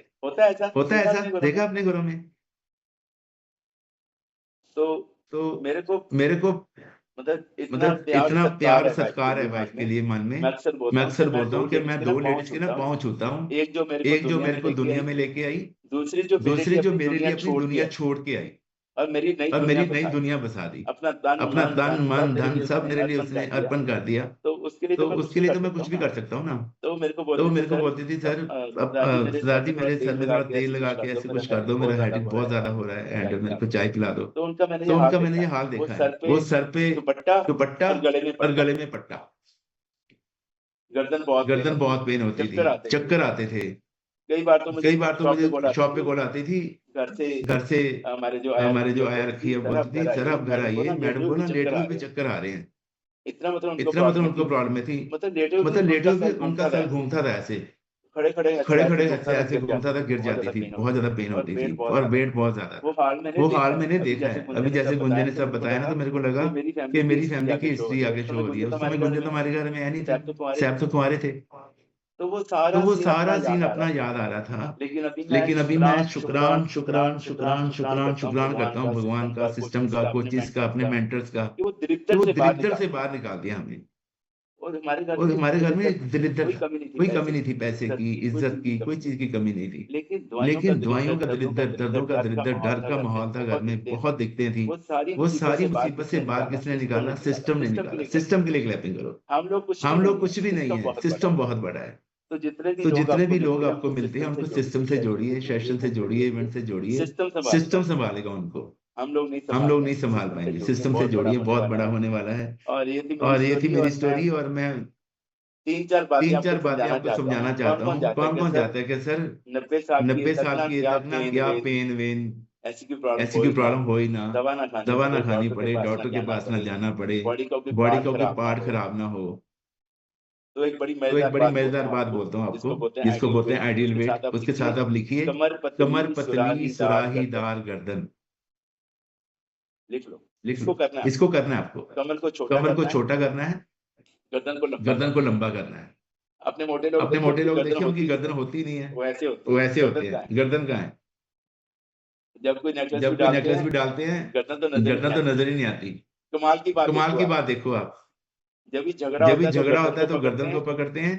होता है ऐसा, देखा अपने घरों में। तो मेरे को मतलब इतना प्यार सत्कार है वाइफ के लिए मन में। मैं अक्सर बोलता हूँ कि मैं 2 लेडीज के ना पाँव छूता हूँ। एक जो मेरे को दुनिया में लेके आई, दूसरी जो मेरे लिए अपनी दुनिया छोड़ के आई और मेरी नई दुनिया बसा दी। अपना तन मन धन सब मेरे लिए उसने अर्पण कर दिया। तो उसके लिए तो मैं कुछ भी कर सकता हूँ ना। तो मेरे को बोलती थी, सर सरदार जी मेरे सर में थोड़ा तेल लगा के ऐसे कुछ कर दो, मेरा हेडेक बहुत ज्यादा हो रहा है, एंड मेरे को चाय पिला दो। तो उनका मैंने ये हाल देखा है। वो सर पे दुपट्टा और गले में पट्टा, गर्दन बहुत पेन होती थी, चक्कर आते थे। कई बार तो मुझे शॉप पे कॉल आती थी घर से हमारे जो आया रखी है, बोलती थी सर आप घर आइए, मैडम को ना लेटवे पे चक्कर आ रहे हैं। इतना मतलब उनको प्रॉब्लम थी, मतलब लेटवे पे उनका सर घूमता था, ऐसे खड़े ऐसे घूमता था, गिर जाती थी, बहुत ज्यादा पेन होती थी और वेट बहुत ज्यादा। वो हाल मैंने देखा है। अभी जैसे गुंजन ने सब बताया ना, तो मेरे को लगा कि मेरी फैमिली की हिस्ट्री आगे शो हो रही है। उस समय गुंजन तो हमारे घर में है नहीं था, सैफ तो कुंवारे थे। तो वो सारा सीन अपना याद आ रहा था। लेकिन अभी मैं शुक्रान करता हूँ भगवान का, सिस्टम का, कोचिज का, अपने मेंटर्स का, वो दरिद्र से बाहर निकाल दिया हमें। और हमारे घर में दरिद्र कोई कमी नहीं थी, पैसे की, इज्जत की, कोई चीज की कमी नहीं थी। लेकिन दवाइयों का दरिद्र, दर्दों का दरिद्र, डर का माहौल था घर में, बहुत दिक्कतें थी। वो सारी मुसीबत से बाहर किसने निकाला? सिस्टम ने निकाला। सिस्टम के लिए क्लैपिंग करो। हम लोग कुछ भी नहीं है, सिस्टम बहुत बड़ा है। तो जितने भी लोग आपको मिलते हैं उनको सिस्टम से जोड़िए, सेशन से जोड़िए, इवेंट से जोड़िए। सिस्टम संभालेगा उनको, हम लोग नहीं संभाल पाएंगे। सिस्टम से जोड़िए, बहुत बड़ा होने वाला है। और ये थी मेरी स्टोरी। और मैं 3-4 बातें आपको समझाना चाहता हूँ। कौन चाहता है कि सर 90 साल की एज तक ना क्या पेन वेन ऐसी कोई प्रॉब्लम हो ही ना, दवा ना खानी पड़े, डॉक्टर के पास ना जाना पड़े, बॉडी का कोई पार्ट खराब ना हो। तो एक बड़ी मजेदार बात बोलता हूँ आपको, जिसको बोलते हैं आइडियल वेट। उसके साथ आप लिखिए कमर पतली सुराहीदार गर्दन। लिख लो। इसको करना है आपको। कमर को छोटा करना है, गर्दन को लंबा करना है। अपने मोटे लोग देखिए उनकी गर्दन होती नहीं है, वो ऐसे वो ऐसे होते गर्दन हैं। कहाँ है? गर्दन कहाँ है? जब कोई नेकलेस जब भी कोई डालते नेकलेस हैं भी डालते हैं गर्दन तो नजर गर्दन तो नजर ही नहीं आती। कमाल की बात कमाल देखो की आप। बात देखो आप, जब भी झगड़ा जब भी होता है झगड़ा होता है तो पकड़ते गर्दन को हैं। पकड़ते हैं,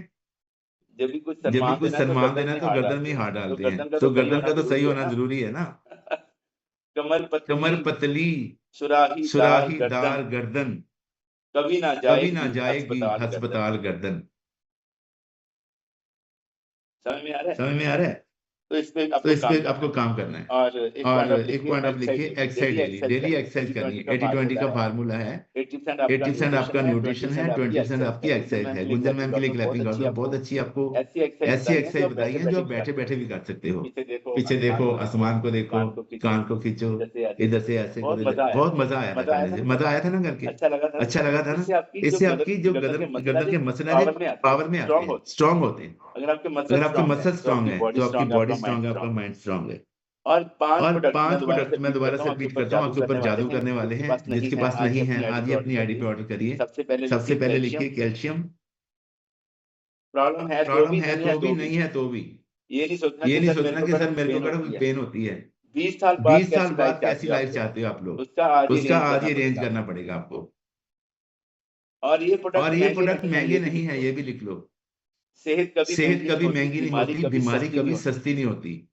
जब भी कुछ जब भी सम्मान कुछ देना है तो सम्मान गर्दन देना में तो हाथ गर्दन में डालते ही हैं। हाथ तो डालते हैं। गर्दन का तो तो सही गर्दन का होना तो सही जरूरी है होना ना। जरूरी है ना। कमर कमर पतली पतली सुराहीदार सुराहीदार गर्दन गर्दन कभी ना कभी ना जाएगी जाएगी अस्पताल गर्दन। अस्पताल गर्दन। समझ में आ रहा है? समझ में आ रहा है? तो इस पे तो आपको इस काम पे करना आपको है। काम करना है। और और एक पॉइंट आप लिखिए एक्सरसाइज डेली एक्सरसाइज करनी है। 80-20 का फार्मूला है। 80% आपका न्यूट्रिशन है, 20% आपकी एक्सरसाइज है। गुंजन मैम के लिए क्लैपिंग कर दो, बहुत अच्छी आपको ऐसी ऐसी एक्सरसाइज एक्सरसाइज बताई है जो आप बैठे बैठे भी कर सकते हो। पीछे देखो, आसमान को देखो, कान को खींचो, इधर से ऐसे बहुत करो। मजा आया। बहुत मजा आया था करने से, मजा आया था ना करके, अच्छा लगा था। अच्छा लगा था इससे ना। आपकी इससे आपकी जो गर्दन के मसल है पावर में आते हैं, स्ट्रांग होते हैं। अगर आपके अगर आपके मसल स्ट्रांग है तो आपकी बॉडी स्ट्रांग स्ट्रांग है, है, आपका माइंड स्ट्रांग है। और और 5 5 प्रोडक्ट मैं दोबारा से आपके रिपीट ऊपर करता हूँ, आपके ऊपर जादू करने वाले हैं। जिसके पास नहीं है आज ही अपनी आईडी पे ऑर्डर करिए। सबसे पहले लिखिए कैल्शियम। प्रॉब्लम है प्रॉब्लम है तो भी, नहीं है तो भी। ये नहीं सोचना कि सर मेरे को बड़ा कोई पेन होती है। 20 साल 20 साल बाद कैसी लाइफ चाहते हो आप लोग, उसका आज ही अरेंज करना पड़ेगा आपको। और ये प्रोडक्ट महंगे नहीं है, ये भी लिख लो। सेहत कभी महंगी नहीं होती, बीमारी कभी सस्ती नहीं होती।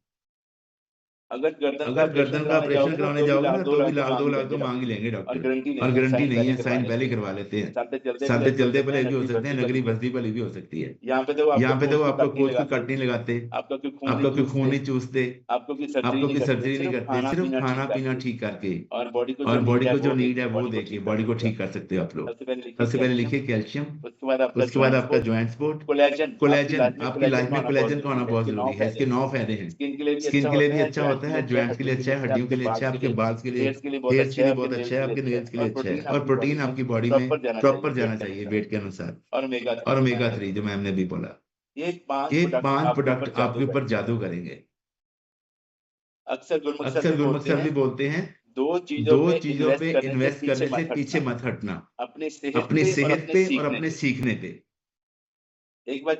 अगर गर्दन का ऑपरेशन कराने जाओगे ना तो भी लाख 2 लाख तो मांग ही लेंगे डॉक्टर। और गारंटी नहीं है, साइन पहले करवा लेते हैं। साथ चलते भले भी हो सकते हैं, नगरी बस्ती भले भी हो सकती है। यहाँ पे तो आपको कोच को कट नहीं लगाते, आपका कोई खून नहीं चूसते, आपको कोई सर्जरी नहीं करते, सिर्फ खाना पीना ठीक करके और बॉडी को जो नीड है वो देके बॉडी को ठीक कर सकते हो आप लोग। सबसे पहले लिखिए कैल्शियम, उसके बाद आपका जॉइंट सपोर्ट, कोलेजन। आपकी लाइफ में कोलेजन का होना बहुत जरूरी है। इसके 9 फायदे हैं। स्किन के लिए भी अच्छा होता है, जॉइंट्स के लिए अच्छा है, हड्डियों के लिए अच्छा है, आपके बाल के लिए, हेयर्स के लिए बहुत अच्छा है, आपके नेल्स के लिए अच्छा है। और प्रोटीन आपकी बॉडी में प्रॉपर जाना चाहिए वेट के अनुसार। और ओमेगा 3 जो मैम ने भी बोला। ये 5 प्रोडक्ट आपके ऊपर जादू करेंगे। अक्सर गुरमुख सर भी बोलते हैं 2 चीजों पे इन्वेस्ट करने से पीछे मत हटना, अपनी सेहत पे और अपने सीखने पे। एक बार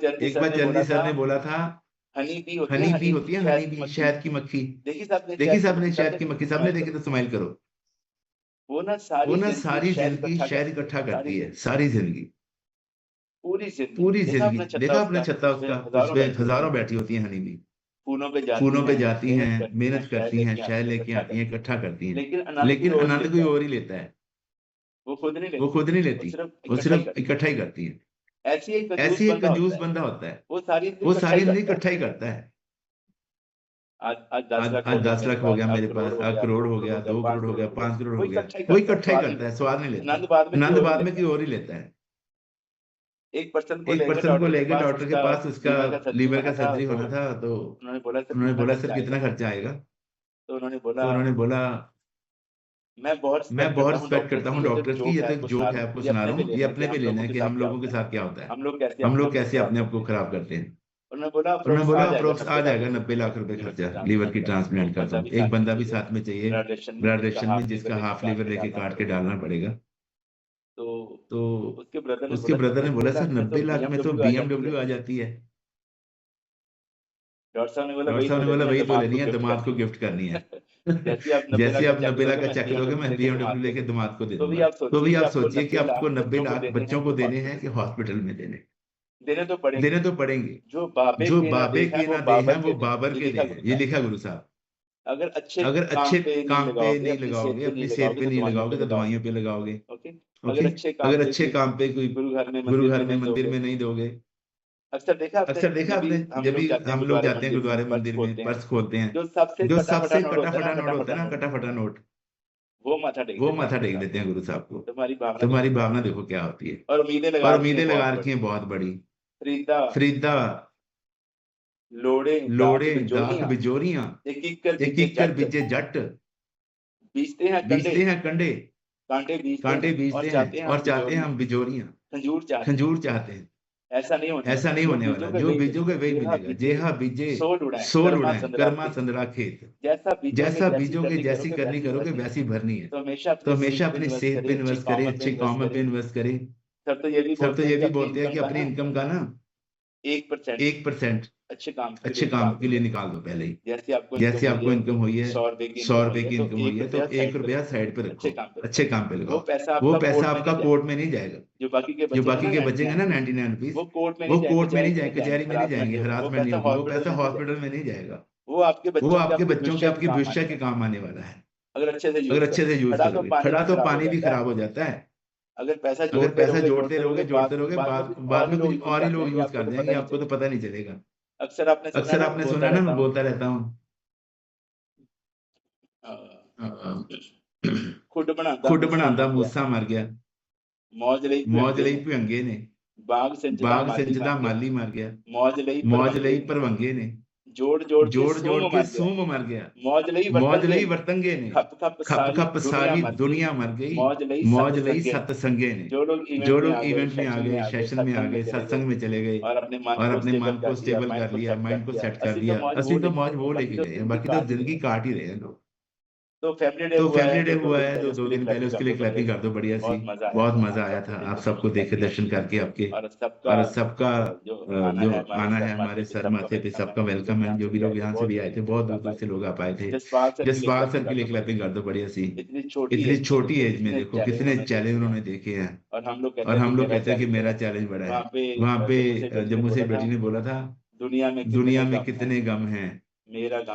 जर्नी सर ने बोला था हनी बी होती है, हनी बी शहद की मक्खी। देखिए साहब ने शहद की मक्खी, साहब ने देखी तो स्माइल करो। वो ना सारी जिंदगी शहद इकट्ठा करती है, सारी जिंदगी, पूरी जिंदगी। देखा आपने छत्ता उसका, उसमें हजारों बैठी होती है हनी बी, फूलों पे जाती हैं, मेहनत करती हैं, शहद लेके आती हैं, इकट्ठा करती हैं। लेकिन आनंद कोई और ही लेता है, वो खुद नहीं लेती, वो सिर्फ इकट्ठा ही करती है। ऐसी एक कंजूस बंदा होता है, वो सारी जिंदगी इकट्ठा ही करता है। आज 10 लाख हो गया मेरे पास, 1 करोड़ हो गया, 2 करोड़ हो गया, 5 करोड़ हो गया, वो इकट्ठा ही करता है, स्वाद नहीं लेता। आनंद बाद में कोई और ही लेता है। एक पर्सन को लेकर डॉक्टर के पास उसका लीवर का सर्जरी होना था, तो उन्होंने बोला सर कितना खर्चा आएगा? तो उन्होंने बोला मैं बहुत रिस्पेक्ट करता हूँ डॉक्टर्स की, ये तो एक जोक है आपको सुना रहा हूँ, ये अपने पे लेना है कि हम लोगों के साथ क्या होता है, हम लोग कैसे अपने आप को खराब करते हैं। उन्होंने बोला अप्रोक्स आ जाएगा 90 लाख रुपए खर्चा लीवर की ट्रांसप्लांट का। तो एक बंदा भी साथ में चाहिए ब्लड रेशन में, जिसका हाफ लीवर लेके काट के डालना पड़ेगा। तो उसके ब्रदर ने बोला सर 90 लाख में तो BMW आ जाती है। डॉक्टर साहब ने बोला वही तो लेनी है, दामाद को गिफ्ट करनी है। जैसे आप 90 लाख का चेक करोगे, मैं BMW लेके दामाद को दे दूंगा। तो भी आप सोचिए कि आपको 90 लाख बच्चों को देने हैं कि हॉस्पिटल में देने तो पड़ेंगे। जो बाबे के ना दे हैं वो बाबर के दे हैं, ये लिखा गुरु साहब। अगर अच्छे काम पे नहीं लगाओगे, अपनी सेहत पे नहीं लगाओगे तो दवाइयों पे लगाओगे। अगर अच्छे काम पे कोई गुरु घर में मंदिर में नहीं दोगे। अक्सर देखा आपने, जब भी हम लोग जाते हैं गुरुद्वारे मंदिर में, पर्स खोलते हैं, जो सबसे कटा फटा नोट होता है ना, कटा फटा नोट, वो माथा टेक देते हैं गुरु साहब को। तुम्हारी भावना देखो क्या होती है। और उम्मीदें लगा रखी हैं बहुत बड़ी। फरीदा लोड़े दाख बिजोरियां, एक कर बीजे जट, बीजते हैं कंडे, कांटे बीजते हैं और चाहते हैं हम बिजोरियां, खंजूर चाहते हैं। ऐसा नहीं होने वाला, जो बीजोगे वही मिलेगा। जेहा बीजे सोल उड़ाए, कर्मा संदरा खेत। जैसा बीजोगे, जैसी करनी करोगे वैसी भरनी है। तो हमेशा अपनी सेहत पे इन्वेस्ट करें, अच्छे काम पे इन्वेस्ट करें। सर तो ये भी बोलते हैं कि अपनी इनकम का ना 1% अच्छे काम के लिए निकाल दो पहले ही। जैसे आपको इनकम हुई है 100 रुपए की इनकम हुई है, तो 1 रुपया साइड पे रखो, अच्छे काम पे लगाओ। वो पैसा आपका कोर्ट में नहीं जाएगा। जो बाकी के बचेंगे ना 99 रुपीज, वो कोर्ट में नहीं जाएंगे, कचहरी में नहीं जाएंगे, हरासमेंट नहीं होगी, वो पैसा हॉस्पिटल में नहीं जाएगा। वो आपके बच्चों के आपके भविष्य के काम आने वाला है, अगर अच्छे से यूज करोगे। खड़ा तो पानी भी खराब हो जाता है। अगर पैसा जोड़ते रहोगे बाद में कुछ और ही लोग यूज कर देंगे, आपको तो पता नहीं चलेगा। अक्सर आपने सुना ना, मैं बोलता रहता हूँ, खुड बनांदा मूसा मर गया, मौज ਲਈ ਭੰਗੇ ਨੇ, ਬਾਗ ਸਿੰਜਦਾ ਮਾਲੀ ਮਰ ਗਿਆ, ਮੌਜ ਲਈ ਭਰਵੰਗੇ ਨੇ, जोड़ के सूम मर गया, मौज ਲਈ ਵਰਤੰਗੇ ਨੇ, खप सारी दुनिया मर गई, मौज ਲਈ सत्संगे ने। जो लोग इवेंट में आ गए, सेशन में आ गए, सत्संग में चले गए और अपने मन को स्टेबल कर लिया, माइंड को सेट कर लिया, असली तो मौज वो लेके गए हैं, बाकी तो जिंदगी काट ही रहे हैं लोग। तो फैमिली डे हुआ है तो 2 दिन पहले, उसके लिए क्लैपिंग कर दो बढ़िया सी। बहुत मजा आया था आप सबको देखे, दर्शन करके आपके, और सबका जो आना है हमारे सर माथे पे, सबका वेलकम है। जो भी लोग यहाँ से भी आए थे, बहुत दूर से लोग आप आए थे। जसपाल सर के लिए क्लैपिंग कर दो बढ़िया सी। इतनी छोटी एज में देखो कितने चैलेंज उन्होंने देखे हैं, और हम लोग कहते हैं कि मेरा चैलेंज बड़ा है। वहाँ पे जम्मू से बेटी ने बोला था, दुनिया में कितने गम है,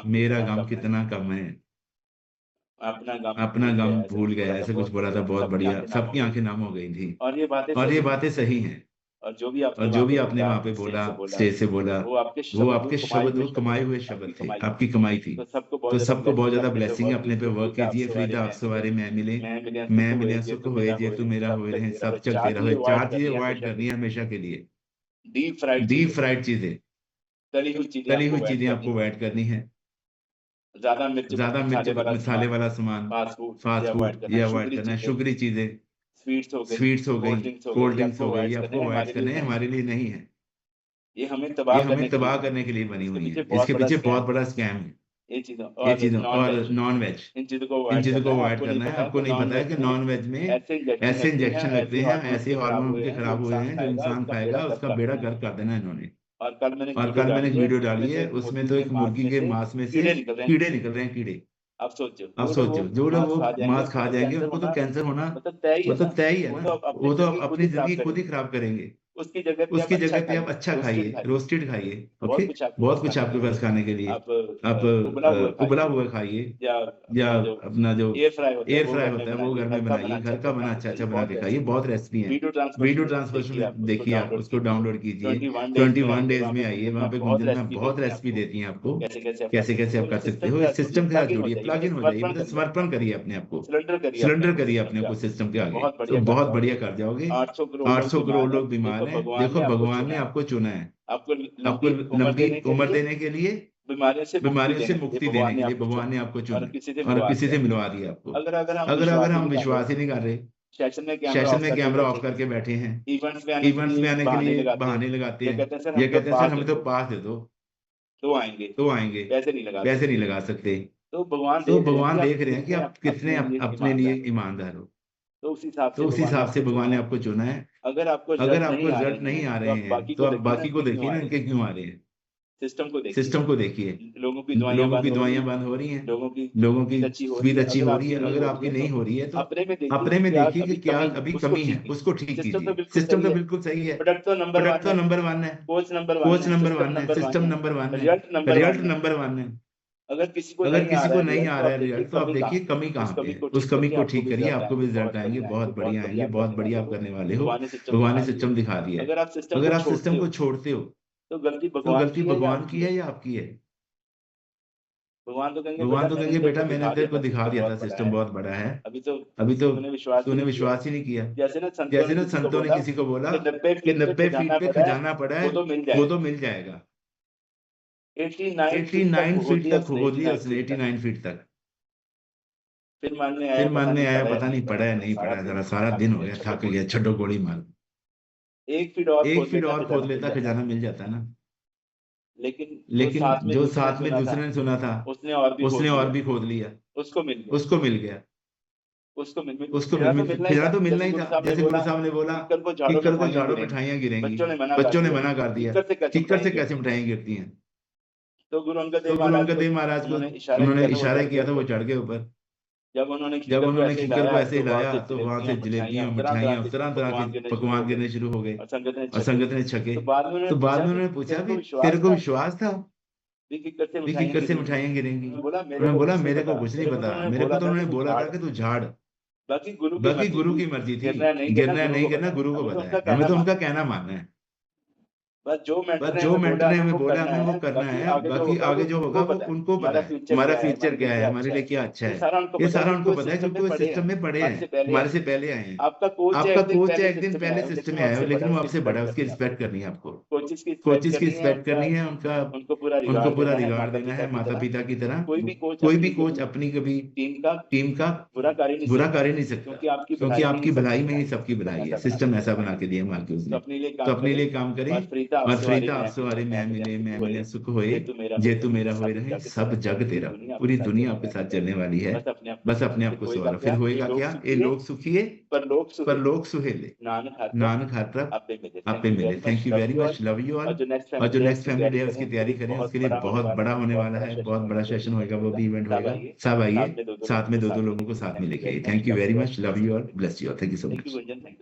मेरा गम कितना कम है, अपना गम भूल गया, ऐसे कुछ बोला था। बहुत बढ़िया, सबकी आंखें नम हो गई थी। और ये बातें सही हैं। और जो भी आपने वहाँ पे बोला, स्टेज से बोला, वो आपके शब्द, वो कमाए हुए शब्द थे, आपकी कमाई थी। तो सबको बहुत ज्यादा ब्लेसिंग, अपने पे वर्क कीजिए। फ्रीदा अफसवारे मैं मिले सुख होए जे तू मेरा होए रहे, सब चलते रहे। 4 चीजें अवॉइड करनी है हमेशा के लिए। डीप फ्राइड चीजें, तली हुई चीजें आपको अवॉइड करनी है। ज्यादा मिर्च मसाले वाला सामान, फास्ट फूड ये अवॉइड करना है। शुगरी चीजें, स्वीट्स हो गई, कोल्ड ड्रिंक्स हो गई, आपको अवॉइड करना है, हमारे लिए नहीं है। ये हमें तबाह करने के लिए बनी हुई है। इसके पीछे बहुत बड़ा स्कैम है ये चीजों। और नॉन वेज, इन चीजों को अवॉइड करना है। आपको नहीं पता है कि नॉन वेज में ऐसे इंजेक्शन लगते हैं, ऐसे हार्मोन के खराब हुए हैं, जो इंसान खाएगा उसका बेड़ा गर्क कर देना इन्होंने। और कल मैंने एक वीडियो डाली है, उसमें तो एक मुर्गी के मांस में से कीड़े निकल रहे हैं, कीड़े। अब सोचो जो लोग वो मांस खा जाएंगे उनको तो कैंसर होना मतलब तय ही है ना। वो तो अपनी जिंदगी खुद ही खराब करेंगे। उसकी जगह पे आप अच्छा खाइए, रोस्टेड खाइए, ओके। बहुत कुछ आपके पास खाने के लिए। आप उबला हुआ खाइए, या अपना जो एयर फ्राई होता है वो घर में बनाइए, घर का बना अच्छा बना के खाइए। बहुत रेसिपी है, वीडियो ट्रांसफर देखिए, आप उसको डाउनलोड कीजिए। 21 डेज में आइए, वहाँ पे गुंजन में बहुत रेसिपी देती है आपको, कैसे आप कर सकते हो। इस सिस्टम के साथ जुड़िए, प्लग इन हो जाइए, मतलब समर्पण करिए अपने आप को, सरेंडर करिए अपने को सिस्टम के आगे, तो बहुत बढ़िया कर जाओगे। 800 करोड़ लोग बीमार हैं। देखो भगवान ने आपको चुना है, आपको लंबी उम्र देने के लिए, बीमारियों से मुक्ति देने के लिए भगवान ने आपको चुना, और किसी से मिलवा दिया आपको। अगर हम विश्वास ही नहीं कर रहे, सेशन में कैमरा ऑफ करके बैठे हैं, इवेंट्स में आने के लिए बहाने लगाते हैं, ये कहते हैं सर हमें तो पास दे दो, तो आएंगे, वैसे नहीं लगा सकते। तो भगवान देख रहे हैं कि आप कितने अपने लिए ईमानदार हो। तो उस हिसाब से भगवान ने आपको चुना है। अगर आपको रिजल्ट नहीं आ रहे हैं तो आप बाकी को देखिए ना, इनके क्यों आ रहे हैं। सिस्टम को देखिए, लोगों की दवाइयां बंद हो रही हैं, लोगों की स्पीड अच्छी हो रही है। अगर आपकी नहीं हो रही है तो अपने में देखिए कि क्या अभी कमी है, उसको ठीक कीजिए। सिस्टम तो बिल्कुल सही है, प्रोडक्ट तो नंबर 1 है, कोच नंबर 1 है, सिस्टम नंबर 1 है, रिजल्ट नंबर 1 है। अगर किसी को नहीं आ रहा है रिजल्ट, तो आप देखिए कमी कहाँ पे है, उस कमी को ठीक करिए, आपको भी रिजल्ट आएंगे, बहुत बढ़िया आएंगे, बहुत बढ़िया आप करने वाले हो। भगवान ने सिस्टम दिखा दिया है। अगर आप सिस्टम को छोड़ते हो तो गलती भगवान की है या आपकी है। भगवान तो कहेंगे बेटा मैंने तेरे को दिखा दिया था, सिस्टम बहुत बड़ा है, अभी तो तूने विश्वास ही नहीं किया। जैसे ना संतों ने किसी को बोला कि 90 फीट पे खजाना पड़ा है, वो तो मिल जाएगा। 89 फीट तक खोद लिया उसने, 89 फीट तक। फिर मानने आया, पता नहीं पड़ा है नहीं पड़ा, जरा सारा दिन हो गया, थक गया, छड्डो गोली मार। 1 फीट और खोद लेता, खजाना मिल जाता ना। लेकिन जो साथ में दूसरे ने सुना था, उसने और भी खोद लिया, उसको मिल गया। उसको फिरा तो मिलना ही था। जैसे गुरु साहब ने बोला किक्कर को झाड़ों मिठाइयाँ गिरेंगी, बच्चों ने मना कर दिया, किक्कर से कैसे मिठाइयाँ गिरती हैं। तो गुरु अंगद देव महाराज को उन्होंने इशारा किया था, वो चढ़ गए ऊपर। जब उन्होंने किक्कर को ऐसे हिलाया तो वहां से जलेबियां, मिठाइयां, तरह तरह के पकवान गिरने शुरू हो गए और संगत ने छके। तो बाद में उन्होंने पूछा कि तेरे को विश्वास था भी किक्कर से मिठाइयां गिरेंगी? उन्होंने बोला मेरे को कुछ नहीं पता, मेरे को तो उन्होंने बोला था कि तू झाड़, बाकी गुरु की मर्जी थी, गिरना नहीं गिरना गुरु को पता है, हमें तो उनका कहना मानना है। बस जो मेंटर ने हमें बोला हमें वो करना है, बाकी आगे जो होगा वो उनको पता है, हमारा फ्यूचर क्या है, हमारे लिए क्या अच्छा है, ये सारा उनको पता है, क्योंकि वो सिस्टम में पढ़े हैं, हमारे से पहले आए हैं। आपका कोच है एक दिन पहले सिस्टम में आया हो, लेकिन वो आपसे बड़ा है, उसकी रिस्पेक्ट करनी है आपको, कोचेस की रिस्पेक्ट करनी है, उनको पूरा रिगार्ड देना है माता पिता की तरह। कोई भी कोच अपनी कभी टीम का बुरा कर ही नहीं सकता, क्योंकि आपकी भलाई में ही सबकी भलाई है। सिस्टम ऐसा बना के दिया मार्के उसने, तो अपने लिए काम करें। मरफ्रीता आपसे वाले मैं मिले सुख होए, जे तू मेरा होए रहे, सब जग तेरा, पूरी दुनिया आपके साथ चलने वाली है, बस अपने आप को सवारो। फिर होएगा क्या? ये लोग सुखिए पर लोग सुहेले, नानक हर तरफ आपे मिले। Thank you very much, love you all. और जो नेक्स्ट फैमिली डे है उसकी तैयारी करें, उसके लिए बहुत बड़ा होने वाला है, बहुत बड़ा सेशन होगा, वो भी इवेंट होगा। सब आइए, साथ में दो लोगों को साथ में लेके आइए। Thank you very much, love you all, bless you all, thank you so much.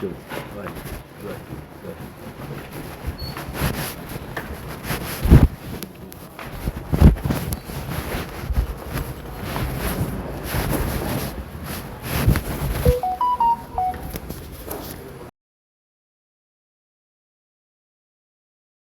Good.